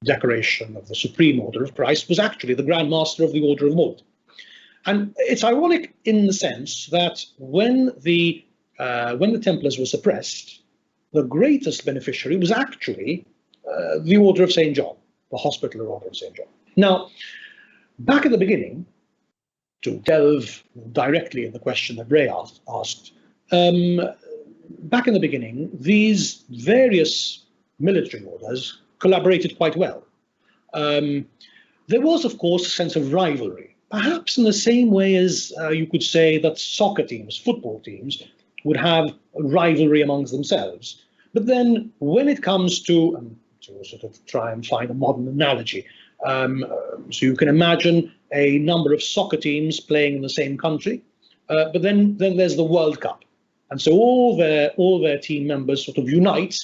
A: decoration of the Supreme Order of Christ was actually the Grand Master of the Order of Malta. And it's ironic in the sense that when the Templars were suppressed, the greatest beneficiary was actually the Order of St. John, the Hospitaller Order of St. John. Now, back at the beginning, to delve directly in the question that Ray asked, back in the beginning, these various military orders collaborated quite well. There was, of course, a sense of rivalry, perhaps in the same way as you could say that soccer teams, football teams, would have a rivalry amongst themselves. But then when it comes to sort of try and find a modern analogy, so you can imagine a number of soccer teams playing in the same country. but then there's the World Cup, and so all their team members sort of unite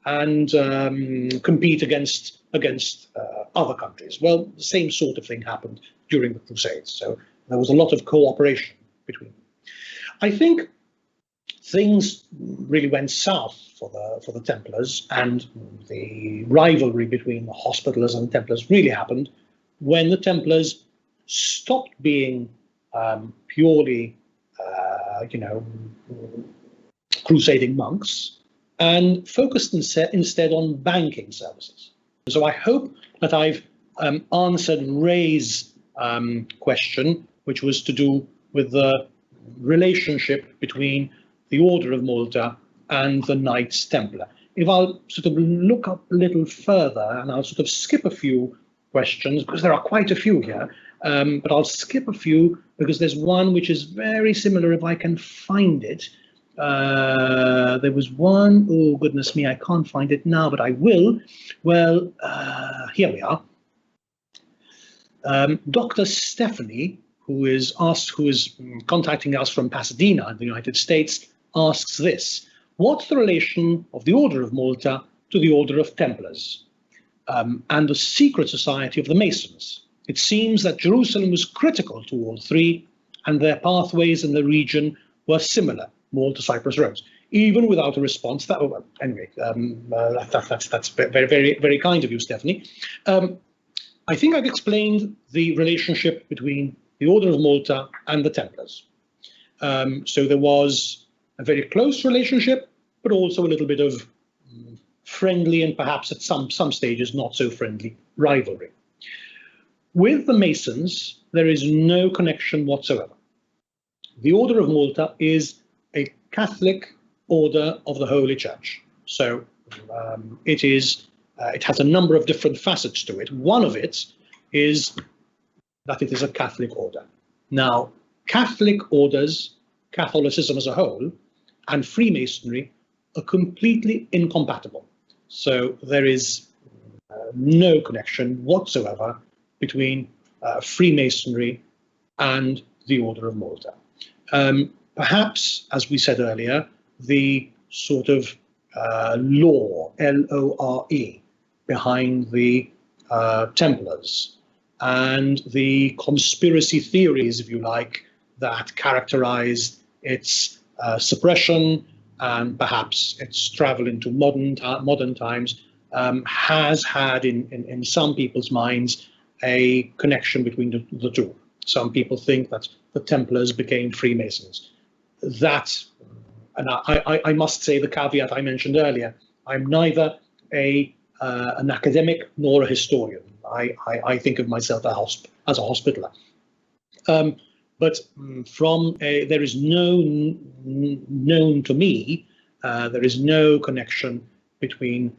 A: and compete against other countries. Well, the same sort of thing happened during the Crusades. So there was a lot of cooperation between them. I think things really went south for the Templars, and the rivalry between the Hospitallers and the Templars really happened when the Templars stopped being purely, crusading monks and focused instead on banking services. So I hope that I've answered Ray's question, which was to do with the relationship between the Order of Malta and the Knights Templar. If I'll sort of look up a little further, and I'll sort of skip a few questions, because there are quite a few here, but I'll skip a few because there's one which is very similar if I can find it. There was one, oh goodness me, I can't find it now, but I will. Well, here we are. Dr. Stephanie, who is contacting us from Pasadena in the United States, asks this: what's the relation of the Order of Malta to the Order of Templars and the secret society of the Masons? It seems that Jerusalem was critical to all three, and their pathways in the region were similar, Malta, Cyprus, Rhodes. Even without a response, that's very, very, very kind of you, Stephanie. I think I've explained the relationship between the Order of Malta and the Templars. So there was a very close relationship, but also a little bit of friendly and perhaps at some stages not so friendly rivalry. With the Masons, there is no connection whatsoever. The Order of Malta is a Catholic order of the Holy Church. So it has a number of different facets to it. One of it is that it is a Catholic order. Now, Catholic orders, Catholicism as a whole, and Freemasonry are completely incompatible. So there is no connection whatsoever between Freemasonry and the Order of Malta. Perhaps, as we said earlier, the sort of lore, L-O-R-E, behind the Templars and the conspiracy theories, if you like, that characterized its suppression and perhaps its travel into modern times has had in some people's minds a connection between the two. Some people think that the Templars became Freemasons. That, and I must say the caveat I mentioned earlier, I'm neither an academic nor a historian. I think of myself as a hospitaller. But there is known to me, there is no connection between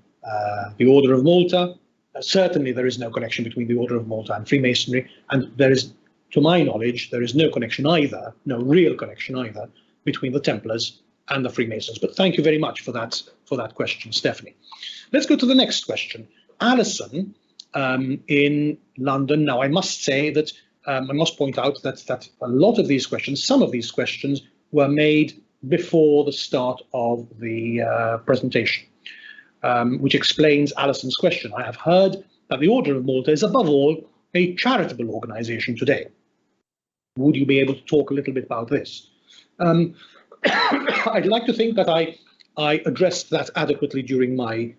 A: the Order of Malta. Certainly there is no connection between the Order of Malta and Freemasonry, and there is, to my knowledge, there is no connection either, no real connection either, between the Templars and the Freemasons. But thank you very much for that question, Stephanie. Let's go to the next question. Alison in London. Now, I must say that I must point out that a lot of these questions, some of these questions, were made before the start of the presentation, which explains Alison's question. I have heard that the Order of Malta is above all a charitable organization today. Would you be able to talk a little bit about this? I'd like to think that I addressed that adequately during my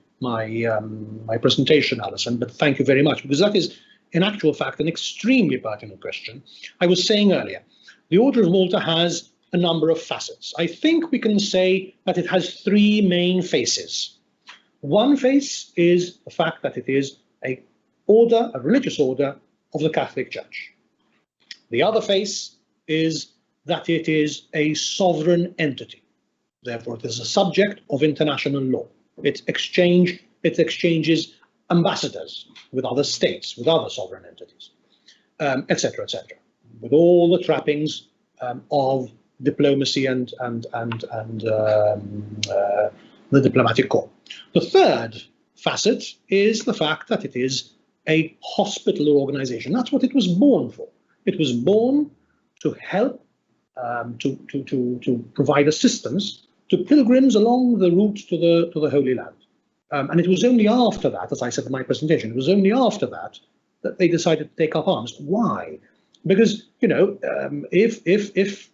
A: presentation, Alison, but thank you very much, because that is, in actual fact, an extremely pertinent question. I was saying earlier, the Order of Malta has a number of facets. I think we can say that it has three main faces. One face is the fact that it is a religious order of the Catholic Church. The other face is that it is a sovereign entity. Therefore, it is a subject of international law. It exchanges ambassadors with other states, with other sovereign entities, etc., etc., with all the trappings of diplomacy and the diplomatic corps. The third facet is the fact that it is a hospitaller organization. That's what it was born for. It was born to help to provide assistance to pilgrims along the route to the Holy Land. And it was only after that, as I said in my presentation, it was only after that that they decided to take up arms. Why? Because, if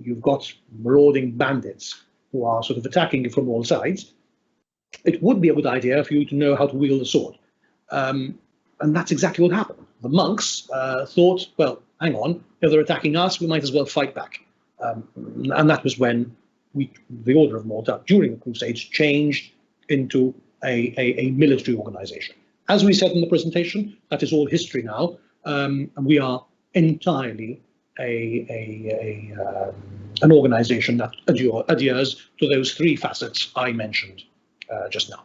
A: you've got marauding bandits who are sort of attacking you from all sides, it would be a good idea for you to know how to wield a sword. And that's exactly what happened. The monks thought, well, hang on, if they're attacking us, we might as well fight back. And that was when the Order of Malta, during the Crusades, changed into a military organization. As we said in the presentation, that is all history now, and we are entirely an organization that adheres to those three facets I mentioned just now.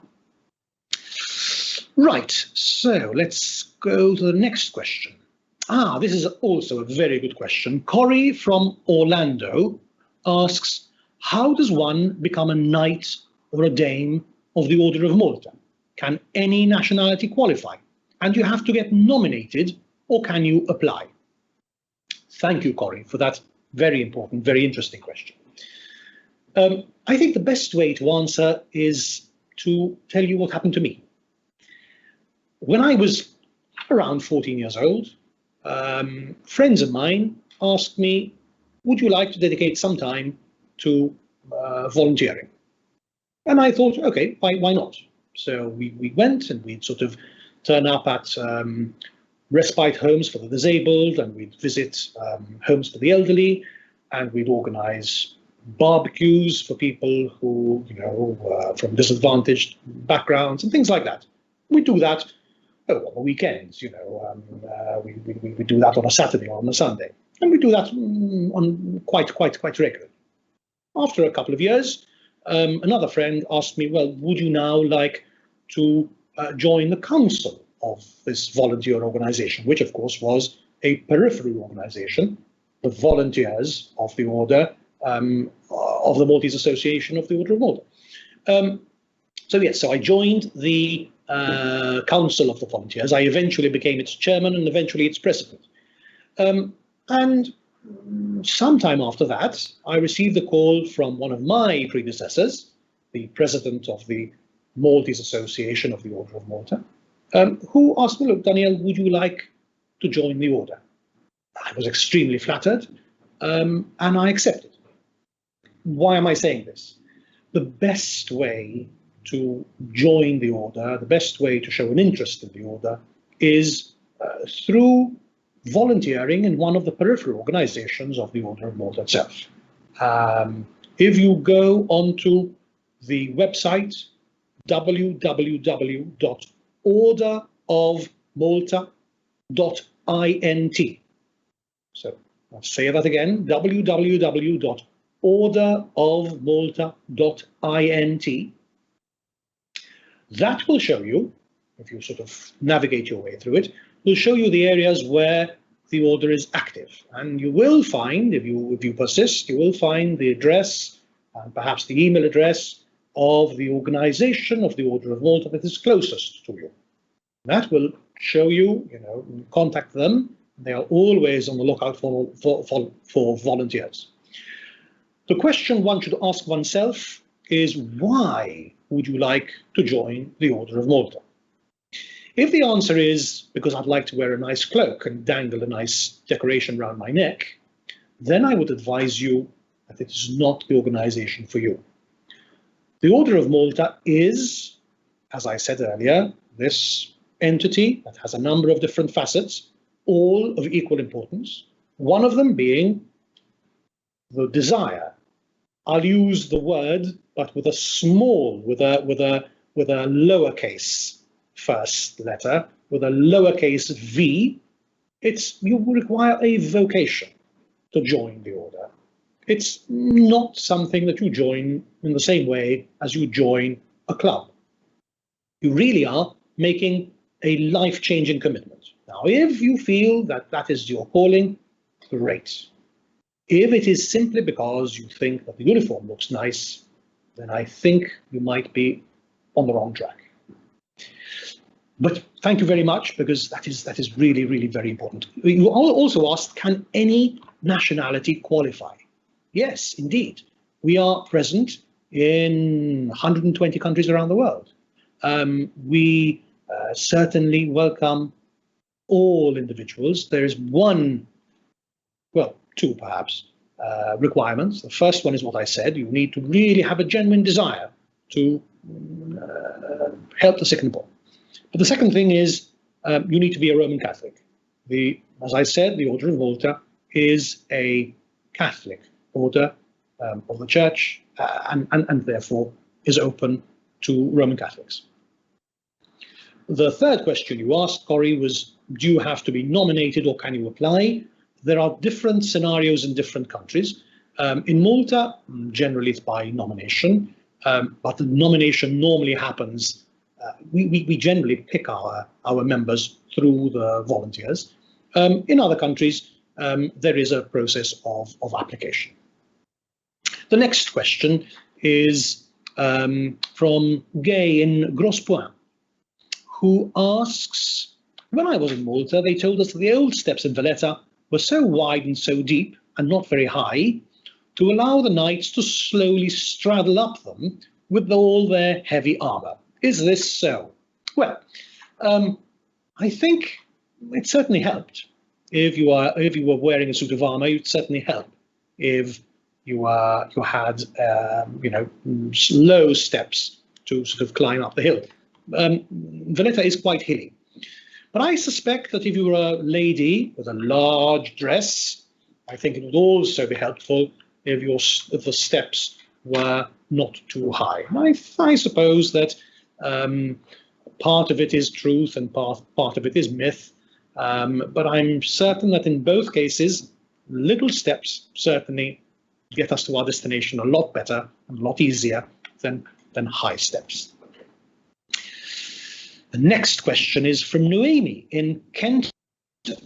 A: Right, so let's go to the next question. This is also a very good question. Corey from Orlando asks, how does one become a knight or a dame of the Order of Malta? Can any nationality qualify? And do you have to get nominated, or can you apply? Thank you, Corey, for that very important, very interesting question. I think the best way to answer is to tell you what happened to me. When I was around 14 years old, friends of mine asked me, would you like to dedicate some time to volunteering? And I thought, okay, why not? So we went, and we'd sort of turn up at respite homes for the disabled, and we'd visit homes for the elderly, and we'd organize barbecues for people who, from disadvantaged backgrounds and things like that. We do that on the weekends, we do that on a Saturday or on a Sunday, and we do that on quite regularly. After a couple of years, another friend asked me, well, would you now like to join the council of this volunteer organization, which of course was a peripheral organization, the volunteers of the order, of the Maltese Association of the Order of Malta. So I joined the council of the volunteers. I eventually became its chairman and eventually its president. And sometime after that, I received a call from one of my predecessors, the president of the Maltese Association of the Order of Malta, who asked me, look, Daniel, would you like to join the order? I was extremely flattered, and I accepted. Why am I saying this? The best way to join the order, the best way to show an interest in the order, is through volunteering in one of the peripheral organizations of the Order of Malta itself. If you go onto the website www.orderofmalta.int. So I'll say that again, www.orderofmalta.int. That will show you, if you sort of navigate your way through it, will show you the areas where the order is active. And you will find, if you persist, you will find the address and perhaps the email address of the organization of the Order of Malta that is closest to you. That will show you, contact them. They are always on the lookout for volunteers. The question one should ask oneself is, why would you like to join the Order of Malta? If the answer is because I'd like to wear a nice cloak and dangle a nice decoration around my neck, then I would advise you that it is not the organization for you. The Order of Malta is, as I said earlier, this entity that has a number of different facets, all of equal importance, one of them being the desire. I'll use the word, but with a small, with a lowercase first letter, with a lowercase v. You require a vocation to join the order. It's not something that you join in the same way as you join a club. You really are making a life-changing commitment. Now, if you feel that that is your calling, great. If it is simply because you think that the uniform looks nice, then I think you might be on the wrong track. But thank you very much, because that is really, really very important. You also asked, can any nationality qualify? yes, indeed. We are present in 120 countries around the world. We certainly welcome all individuals. There is two perhaps, requirements. The first one is what I said. You need to really have a genuine desire to help the sick and poor. But the second thing is you need to be a Roman Catholic. As I said, the Order of Malta is a Catholic order of the Church and therefore is open to Roman Catholics. The third question you asked, Corey, was do you have to be nominated or can you apply? There are different scenarios in different countries. In Malta, generally it's by nomination, but the nomination normally happens, we generally pick our members through the volunteers. In other countries, there is a process of application. The next question is from Gay in Gros Point, who asks, when I was in Malta, they told us that the old steps in Valletta were so wide and so deep and not very high to allow the knights to slowly straddle up them with all their heavy armour. Is this so? Well, I think it certainly helped. If you were wearing a suit of armour, it certainly helped. If you had slow steps to sort of climb up the hill. Valletta is quite hilly. But I suspect that if you were a lady with a large dress, I think it would also be helpful if the steps were not too high. I suppose that part of it is truth and part of it is myth. But I'm certain that in both cases, little steps certainly get us to our destination a lot better and a lot easier than high steps. The next question is from Noemi in Kent,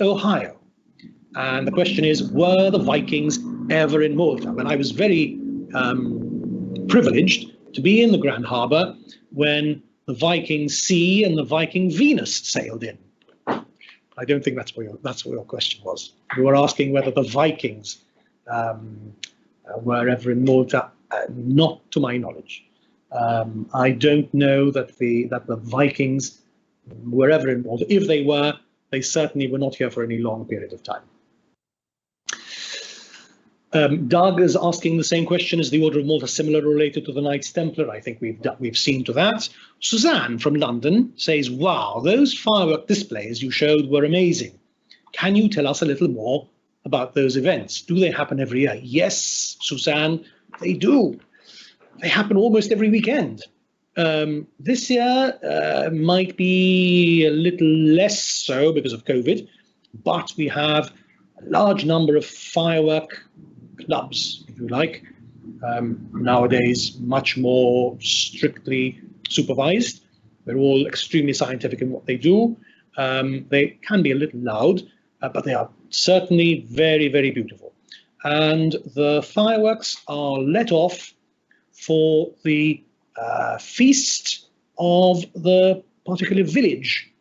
A: Ohio. And the question is, were the Vikings ever in Malta? Well, I was very privileged to be in the Grand Harbour when the Viking Sea and the Viking Venus sailed in. I don't think that's what your question was. You were asking whether the Vikings were ever in Malta. Not to my knowledge. I don't know that the Vikings were ever in Malta. If they were, they certainly were not here for any long period of time. Doug is asking the same question. Is the Order of Malta similar or related to the Knights Templar? I think we've seen to that. Suzanne from London says, wow, those firework displays you showed were amazing. Can you tell us a little more about those events? Do they happen every year? Yes, Suzanne, they do. They happen almost every weekend. This year might be a little less so because of COVID, but we have a large number of firework clubs, if you like, nowadays much more strictly supervised. They're all extremely scientific in what they do. They can be a little loud, but they are certainly very, very beautiful. And the fireworks are let off for the feast of the particular village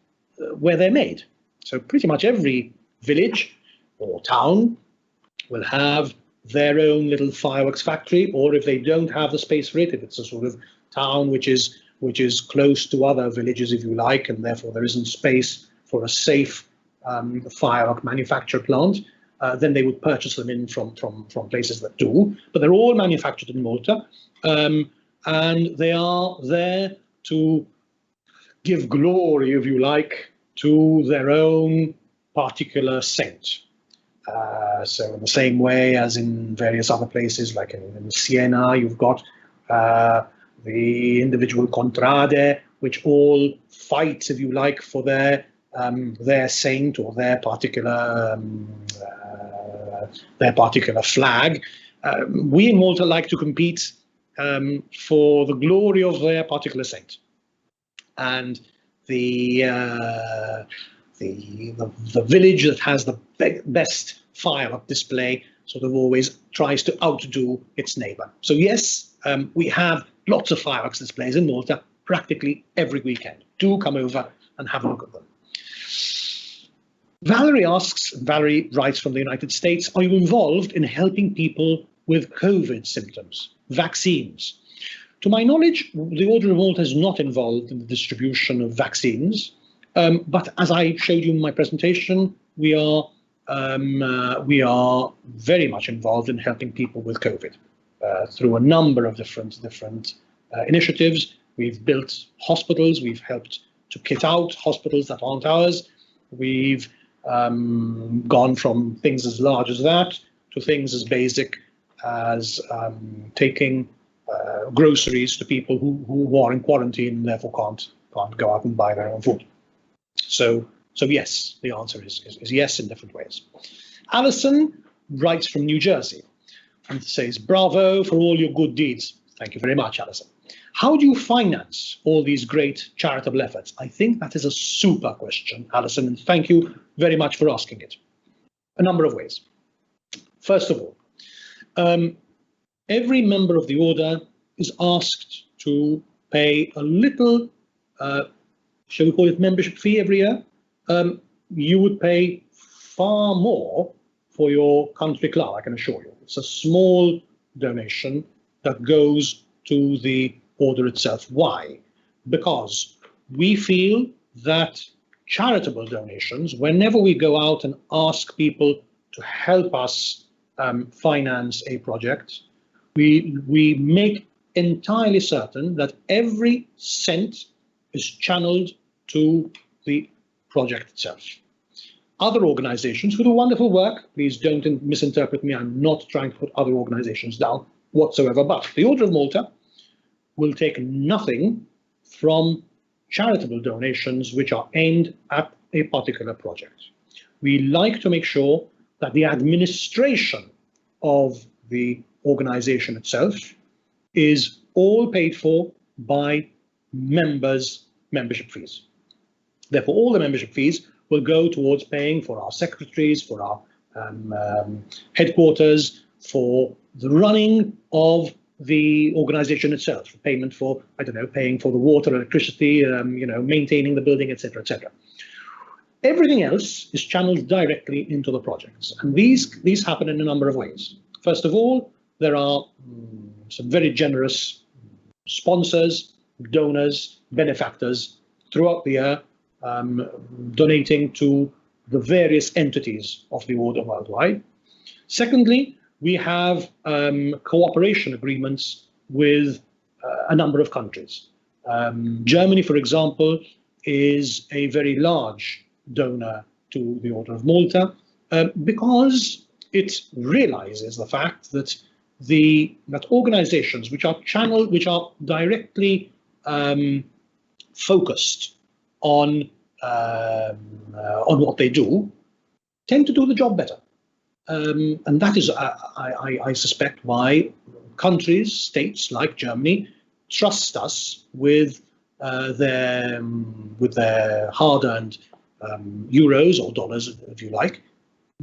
A: where they're made. So pretty much every village or town will have their own little fireworks factory, or if they don't have the space for it, if it's a sort of town which is close to other villages, if you like, and therefore there isn't space for a safe firework manufacture plant, then they would purchase them in from places that do. But they're all manufactured in Malta, and they are there to give glory, if you like, to their own particular saint. So in the same way as in various other places, like in Siena, you've got the individual contrade, which all fight, if you like, for their saint or their particular flag. We in Malta like to compete for the glory of their particular saint, and the village that has the best firework display sort of always tries to outdo its neighbour. So yes, we have lots of fireworks displays in Malta practically every weekend. Do come over and have a look at them. Valerie writes from the United States, are you involved in helping people with COVID symptoms, vaccines. To my knowledge, the Order of Malta is not involved in the distribution of vaccines, but as I showed you in my presentation, we are very much involved in helping people with COVID through a number of different initiatives. We've built hospitals, we've helped to kit out hospitals that aren't ours. We've gone from things as large as that to things as basic as taking groceries to people who are in quarantine and therefore can't go out and buy their own food. So yes, the answer is yes in different ways. Alison writes from New Jersey and says, bravo for all your good deeds. Thank you very much, Alison. How do you finance all these great charitable efforts? I think that is a super question, Alison, and thank you very much for asking it. A number of ways. First of all, every member of the order is asked to pay a little, shall we call it membership fee every year? You would pay far more for your country club, I can assure you. It's a small donation that goes to the order itself. Why? Because we feel that charitable donations, whenever we go out and ask people to help us finance a project, we make entirely certain that every cent is channeled to the project itself. Other organizations who do wonderful work, please don't misinterpret me, I'm not trying to put other organizations down whatsoever, but the Order of Malta will take nothing from charitable donations which are aimed at a particular project. We like to make sure that the administration of the organization itself is all paid for by members' membership fees. Therefore, all the membership fees will go towards paying for our secretaries, for our headquarters, for the running of the organization itself, payment for, I don't know, paying for the water, electricity, maintaining the building, etc., etc. Everything else is channeled directly into the projects, and these happen in a number of ways. First of all, there are some very generous sponsors, donors, benefactors throughout the year donating to the various entities of the order worldwide. Secondly, we have cooperation agreements with a number of countries. Germany, for example, is a very large donor to the Order of Malta because it realizes the fact that organizations which are channeled, which are directly focused on what they do, tend to do the job better. And that is, I suspect, why countries, states like Germany, trust us with their hard-earned euros or dollars, if you like,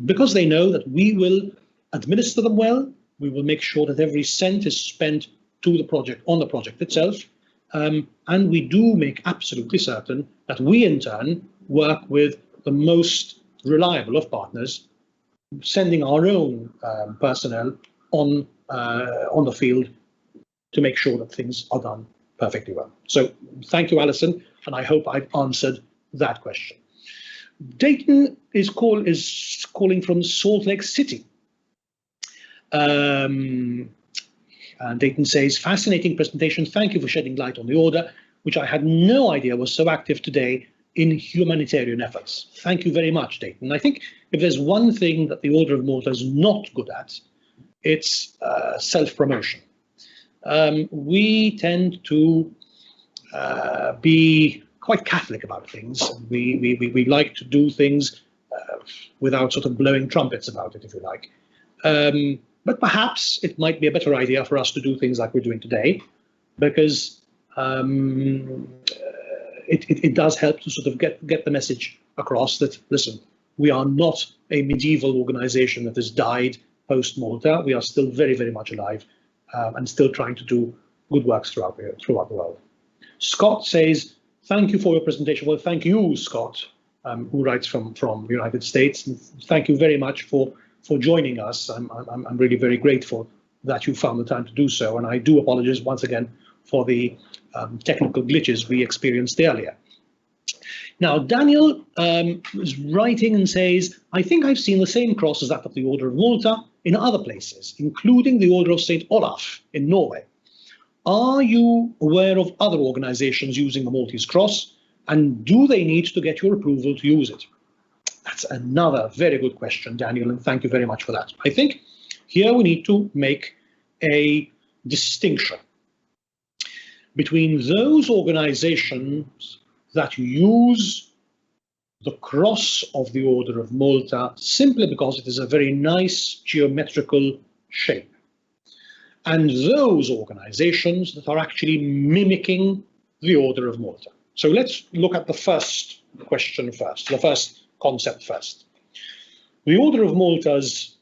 A: because they know that we will administer them well. We will make sure that every cent is spent to the project, on the project itself, and we do make absolutely certain that we, in turn, work with the most reliable of partners, sending our own personnel on the field to make sure that things are done perfectly well. So thank you, Alison, and I hope I've answered that question. Dayton is calling from Salt Lake City. And Dayton says, fascinating presentation. Thank you for shedding light on the order, which I had no idea was so active today in humanitarian efforts. Thank you very much, Dayton. I think if there's one thing that the Order of Malta is not good at, it's self-promotion. We tend to be quite Catholic about things. We like to do things without sort of blowing trumpets about it, if you like. But perhaps it might be a better idea for us to do things like we're doing today, because it does help to sort of get the message across that, listen, we are not a medieval organization that has died post-Malta. We are still very, very much alive and still trying to do good works throughout the world. Scott says, thank you for your presentation. Well, thank you, Scott, who writes from the United States. And thank you very much for joining us. I'm really very grateful that you found the time to do so, and I do apologize once again for the technical glitches we experienced earlier. Now, Daniel is writing and says, I think I've seen the same cross as that of the Order of Malta in other places, including the Order of St. Olaf in Norway. Are you aware of other organizations using the Maltese cross, and do they need to get your approval to use it? That's another very good question, Daniel, and thank you very much for that. I think here we need to make a distinction between those organizations that use the cross of the Order of Malta simply because it is a very nice geometrical shape, and those organizations that are actually mimicking the Order of Malta. So let's look at the first question first, the first concept first. The Order of Malta's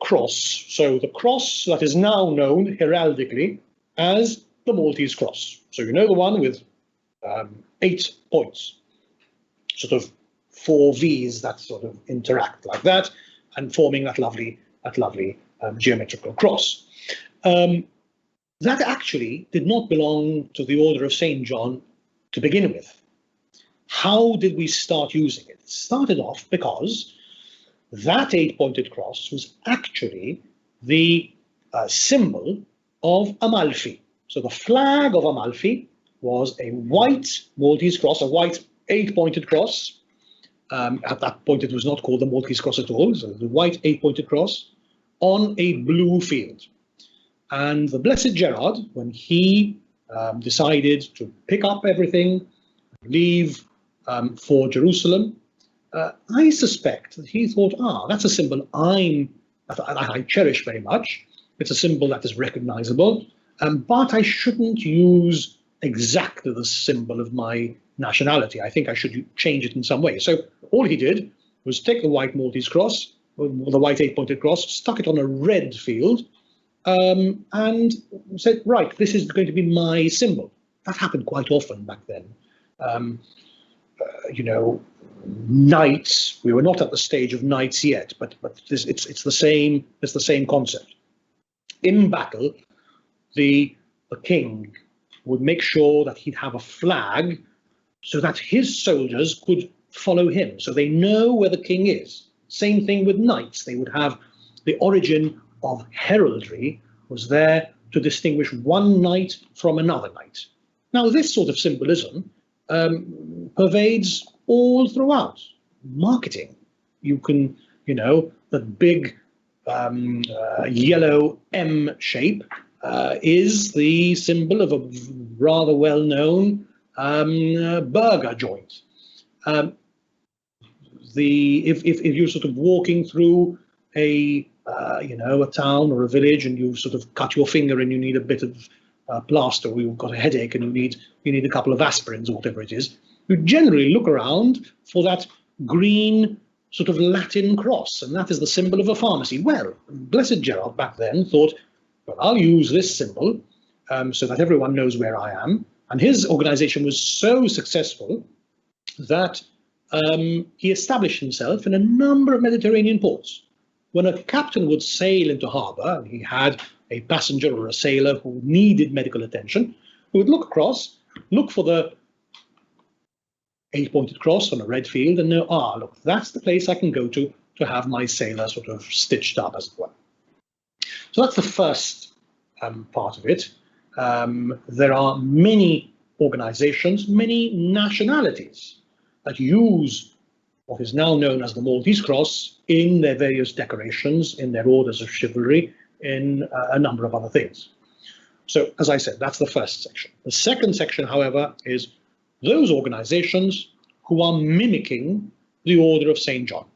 A: cross, so the cross that is now known heraldically as the Maltese cross. So you know the one with 8 points, sort of 4 V's that sort of interact like that and forming that lovely geometrical cross. That actually did not belong to the Order of St. John to begin with. How did we start using it? It started off because that 8-pointed cross was actually the symbol of Amalfi. So the flag of Amalfi was a white Maltese cross, a white 8-pointed cross. At that point, it was not called the Maltese cross at all. So the white 8-pointed cross on a blue field. And the Blessed Gerard, when he decided to pick up everything, leave for Jerusalem, I suspect that he thought, that's a symbol that I cherish very much. It's a symbol that is recognizable, but I shouldn't use exactly the symbol of my nationality. I think I should change it in some way. So all he did was take the white Maltese cross, or the white 8-pointed cross, stuck it on a red field, and said, right, this is going to be my symbol. That happened quite often back then. Knights, we were not at the stage of knights yet, but it's the same concept. In battle, the king would make sure that he'd have a flag so that his soldiers could follow him, so they know where the king is. Same thing with knights. They would have the origin of heraldry was there to distinguish one knight from another knight. Now, this sort of symbolism pervades all throughout marketing. You can, the big yellow M shape is the symbol of a rather well-known burger joint. If you're sort of walking through a town or a village and you've sort of cut your finger and you need a bit of plaster, or you've got a headache and you need a couple of aspirins or whatever it is, you generally look around for that green sort of Latin cross, and that is the symbol of a pharmacy. Well, Blessed Gerard back then thought, well, I'll use this symbol so that everyone knows where I am. And his organization was so successful that he established himself in a number of Mediterranean ports. When a captain would sail into harbour, and he had a passenger or a sailor who needed medical attention, he would look across, look for the 8-pointed cross on a red field and know, look, that's the place I can go to have my sailor sort of stitched up, as it were. So that's the first part of it. There are many organizations, many nationalities that use what is now known as the Maltese cross in their various decorations, in their orders of chivalry, in a number of other things. So, as I said, that's the first section. The second section, however, is those organizations who are mimicking the Order of St. John.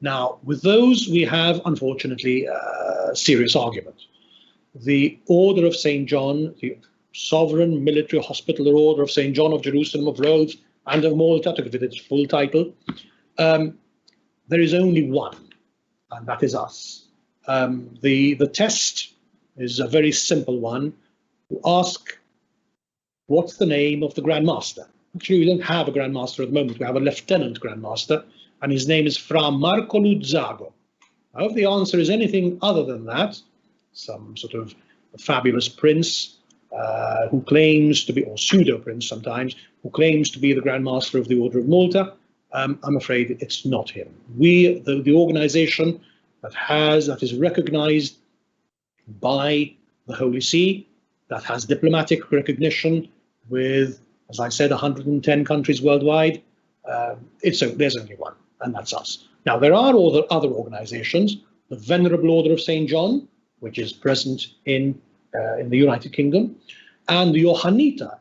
A: Now, with those, we have, unfortunately, a serious argument. The Order of St. John, the Sovereign Military Hospitaller Order of St. John of Jerusalem, of Rhodes, and of Malta, to give it its full title, there is only one, and that is us. The test is a very simple one. You ask, what's the name of the Grand Master? Actually, we don't have a Grand Master at the moment. We have a Lieutenant Grand Master, and his name is Fra Marco Luzzago. Now, if the answer is anything other than that, some sort of fabulous prince who claims to be, or pseudo-prince sometimes, who claims to be the Grand Master of the Order of Malta, I'm afraid it's not him. We, the organisation that is recognised by the Holy See, that has diplomatic recognition with, as I said, 110 countries worldwide, there's only one, and that's us. Now, there are other organisations, the Venerable Order of St. John, which is present in the United Kingdom, and the Johanniter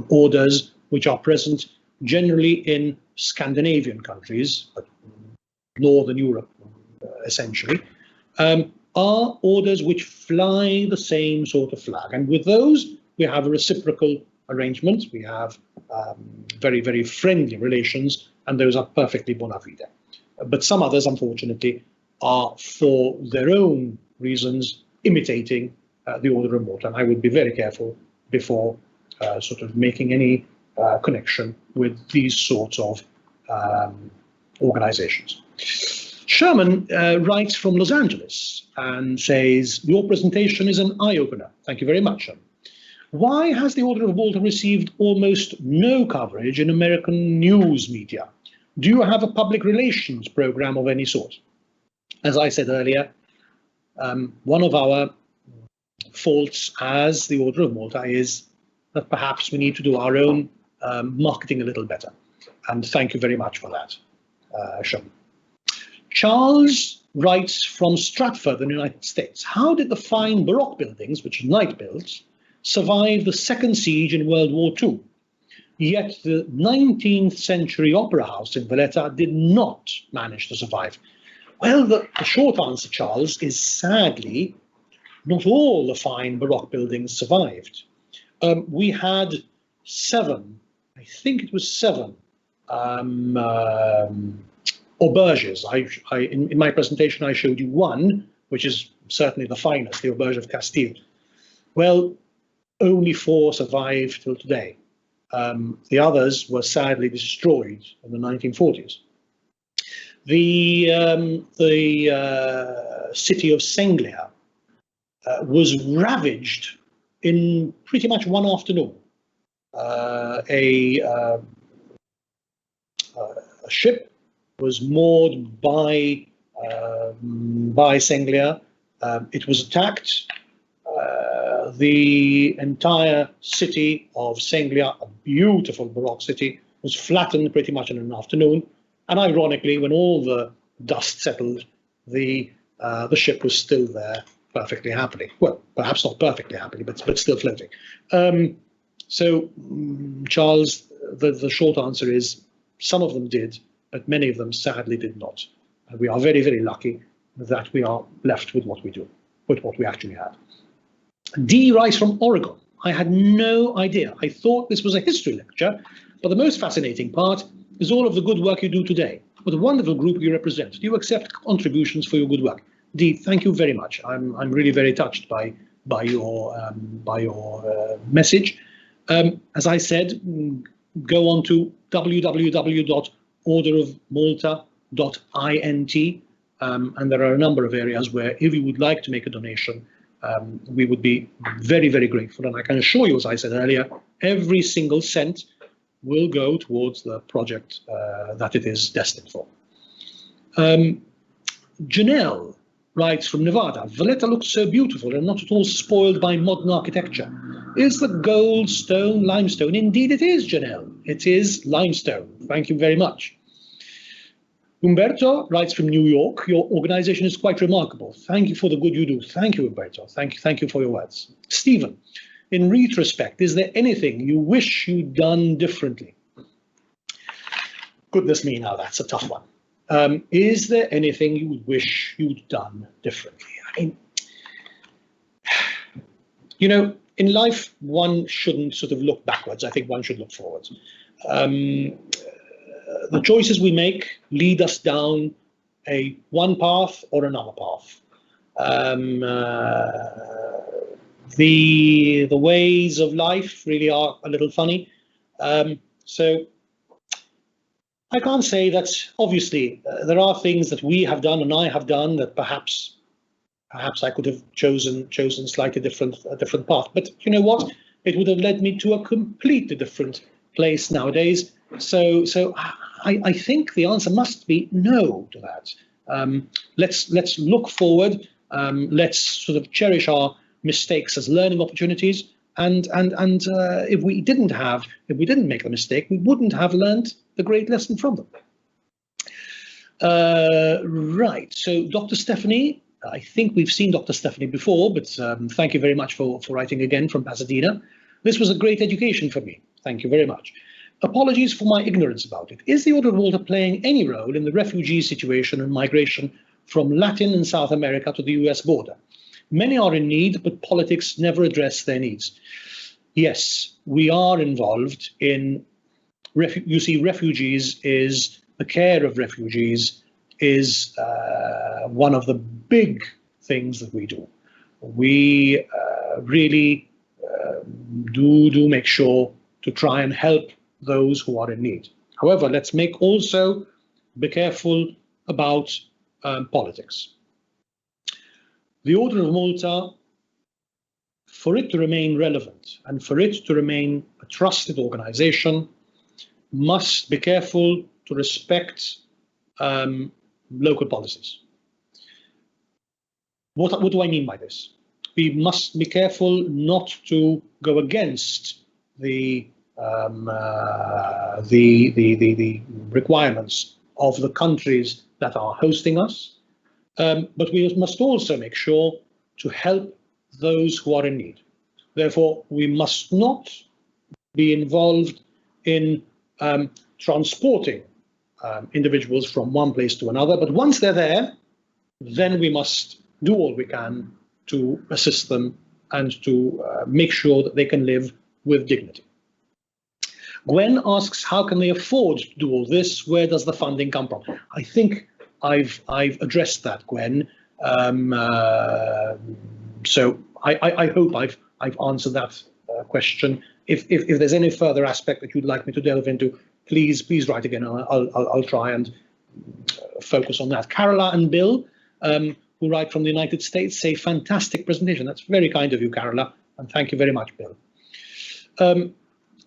A: orders, which are present generally in Scandinavian countries, but Northern Europe essentially, are orders which fly the same sort of flag. And with those, we have a reciprocal arrangement. We have very, very friendly relations, and those are perfectly bona fide. But some others, unfortunately, are, for their own reasons, imitating the Order of Malta. And I would be very careful before sort of making any connection with these sorts of organizations. Sherman writes from Los Angeles and says, your presentation is an eye-opener. Thank you very much, Sherman. Why has the Order of Malta received almost no coverage in American news media? Do you have a public relations program of any sort? As I said earlier, one of our faults as the Order of Malta is that perhaps we need to do our own marketing a little better. And thank you very much for that, Sherman. Charles writes from Stratford in the United States. How did the fine Baroque buildings, which Knight built, survive the second siege in World War II? Yet the 19th century opera house in Valletta did not manage to survive. Well, the short answer, Charles, is sadly, not all the fine Baroque buildings survived. We had 7, I think it was 7, auberges. In my presentation, I showed you one, which is certainly the finest, the Auberge of Castile. Well, only 4 survived till today. The others were sadly destroyed in the 1940s. The city of Senglia was ravaged in pretty much one afternoon. A ship was moored by Senglia. It was attacked. The entire city of Senglia, a beautiful Baroque city, was flattened pretty much in an afternoon. And ironically, when all the dust settled, the ship was still there perfectly happily. Well, perhaps not perfectly happily, but still floating. So, Charles, the short answer is some of them did, but many of them sadly did not. And we are very, very lucky that we are left with what we do, with what we actually have. D writes from Oregon. I had no idea. I thought this was a history lecture, but the most fascinating part is all of the good work you do today. What a wonderful group you represent. Do you accept contributions for your good work? D, thank you very much. I'm really very touched by your message. As I said, go on to www.orderofmalta.int, and there are a number of areas where, if you would like to make a donation, we would be very, very grateful. And I can assure you, as I said earlier, every single cent will go towards the project that it is destined for. Janelle writes from Nevada. Valletta looks so beautiful and not at all spoiled by modern architecture. Is the gold stone limestone? Indeed it is, Janelle. It is limestone. Thank you very much. Umberto writes from New York. Your organization is quite remarkable. Thank you for the good you do. Thank you, Umberto. Thank you for your words. Stephen, in retrospect, is there anything you wish you'd done differently? Goodness me, now that's a tough one. Is there anything you would wish you'd done differently? I mean, you know, in life, one shouldn't sort of look backwards. I think one should look forwards. The choices we make lead us down one path or another path. The ways of life really are a little funny. So I can't say that. Obviously, there are things that we have done and I have done that perhaps I could have chosen slightly a different path. But you know what? It would have led me to a completely different place nowadays. So I think the answer must be no to that. Let's look forward. Let's sort of cherish our mistakes as learning opportunities. And if we didn't make the mistake, we wouldn't have learned the great lesson from them. Right. So, Dr. Stephanie, I think we've seen Dr. Stephanie before, but thank you very much for writing again from Pasadena. This was a great education for me. Thank you very much. Apologies for my ignorance about it. Is the Order of Malta playing any role in the refugee situation and migration from Latin and South America to the US border? Many are in need, but politics never address their needs. Yes, we are involved in, you see, the care of refugees is one of the big things that we do. We really do make sure to try and help those who are in need. However, let's also be careful about politics. The Order of Malta, for it to remain relevant and for it to remain a trusted organization, must be careful to respect local policies. What do I mean by this? We must be careful not to go against the requirements of the countries that are hosting us, but we must also make sure to help those who are in need. Therefore, we must not be involved in transporting individuals from one place to another, but once they're there, then we must do all we can to assist them and to make sure that they can live with dignity. Gwen asks, how can they afford to do all this? Where does the funding come from? I think I've addressed that, Gwen. So I hope I've answered that question. If there's any further aspect that you'd like me to delve into, please write again. I'll try and focus on that. Carola and Bill, who write from the United States, say fantastic presentation. That's very kind of you, Carola, and thank you very much, Bill.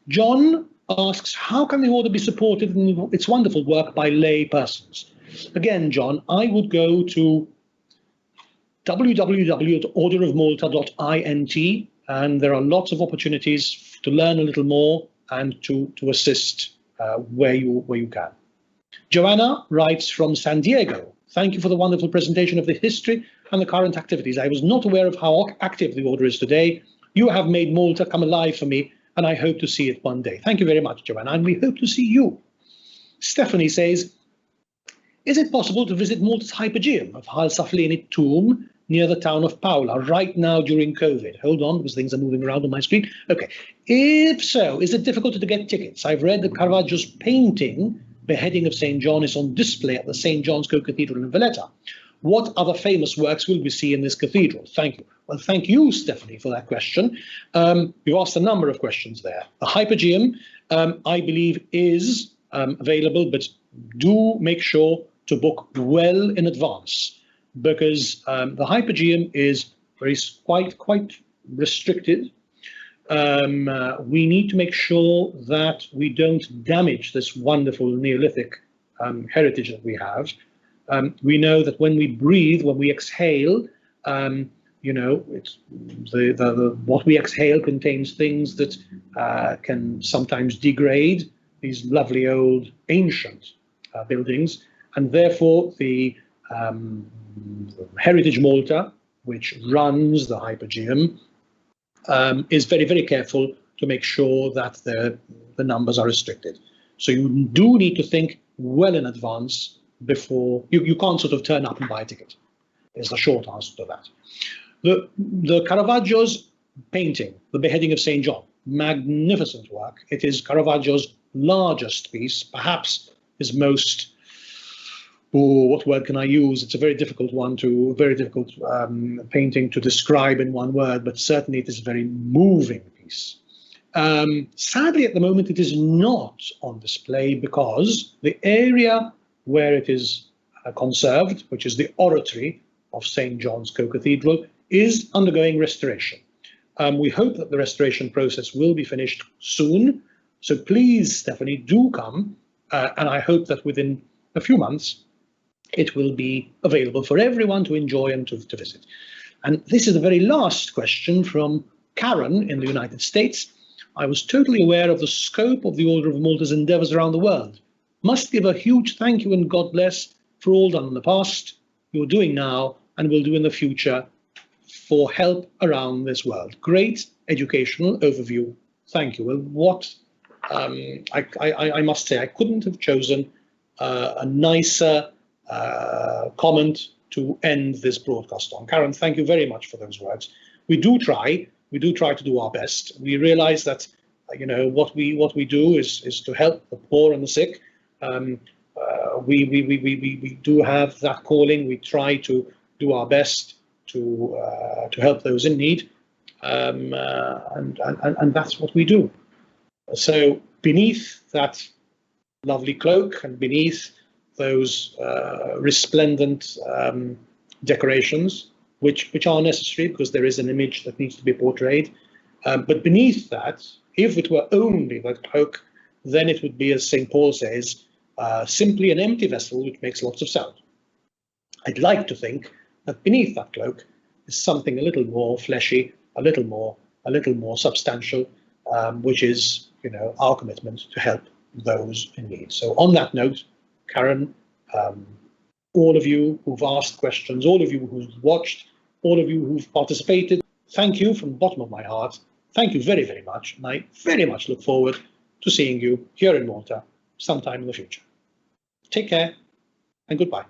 A: John asks, how can the order be supported in its wonderful work by lay persons? Again, John, I would go to www.orderofmalta.int, and there are lots of opportunities to learn a little more and to assist where you can. Joanna writes from San Diego. Thank you for the wonderful presentation of the history and the current activities. I was not aware of how active the order is today. You have made Malta come alive for me, and I hope to see it one day. Thank you very much, Joanna, and we hope to see you. Stephanie says, is it possible to visit Malta's Hypogeum of Hal Saflieni tomb near the town of Paola right now during COVID? Hold on, because things are moving around on my screen. Okay. If so, is it difficult to get tickets? I've read that Caravaggio's painting, Beheading of St. John, is on display at the St. John's Co-Cathedral in Valletta. What other famous works will we see in this cathedral? Thank you. Well, thank you, Stephanie, for that question. You've asked a number of questions there. The Hypogeum, I believe, is available, but do make sure to book well in advance, because the Hypogeum is quite restricted. We need to make sure that we don't damage this wonderful Neolithic heritage that we have. We know that when we breathe, when we exhale, it's what we exhale contains things that can sometimes degrade these lovely old ancient buildings, and therefore the Heritage Malta, which runs the Hypogeum, is very, very careful to make sure that the numbers are restricted. So you do need to think well in advance before you can't sort of turn up and buy a ticket. Is the short answer to that. The Caravaggio's painting, The Beheading of St. John, magnificent work. It is Caravaggio's largest piece, perhaps his most, what word can I use? It's a very difficult painting to describe in one word, but certainly it is a very moving piece. Sadly, at the moment, it is not on display because the area where it is conserved, which is the oratory of St. John's Co-Cathedral, is undergoing restoration. We hope that the restoration process will be finished soon. So please, Stephanie, do come. And I hope that within a few months, it will be available for everyone to enjoy and to visit. And this is the very last question from Karen in the United States. I was totally aware of the scope of the Order of Malta's endeavours around the world. Must give a huge thank you and God bless for all done in the past, you're doing now, and will do in the future for help around this world. Great educational overview. Thank you. Well, what I must say, I couldn't have chosen a nicer comment to end this broadcast on. Karen, thank you very much for those words. We do try to do our best. We realise that what we do is to help the poor and the sick. We do have that calling. We try to do our best to help those in need, and that's what we do. So beneath that lovely cloak and beneath those resplendent decorations, which are necessary because there is an image that needs to be portrayed, but beneath that, if it were only that cloak, then it would be, as St. Paul says, simply an empty vessel which makes lots of sound. I'd like to think that beneath that cloak is something a little more fleshy, a little more substantial, which is, our commitment to help those in need. So on that note, Karen, all of you who've asked questions, all of you who've watched, all of you who've participated, thank you from the bottom of my heart. Thank you very, very much. And I very much look forward to seeing you here in Malta sometime in the future. Take care and goodbye.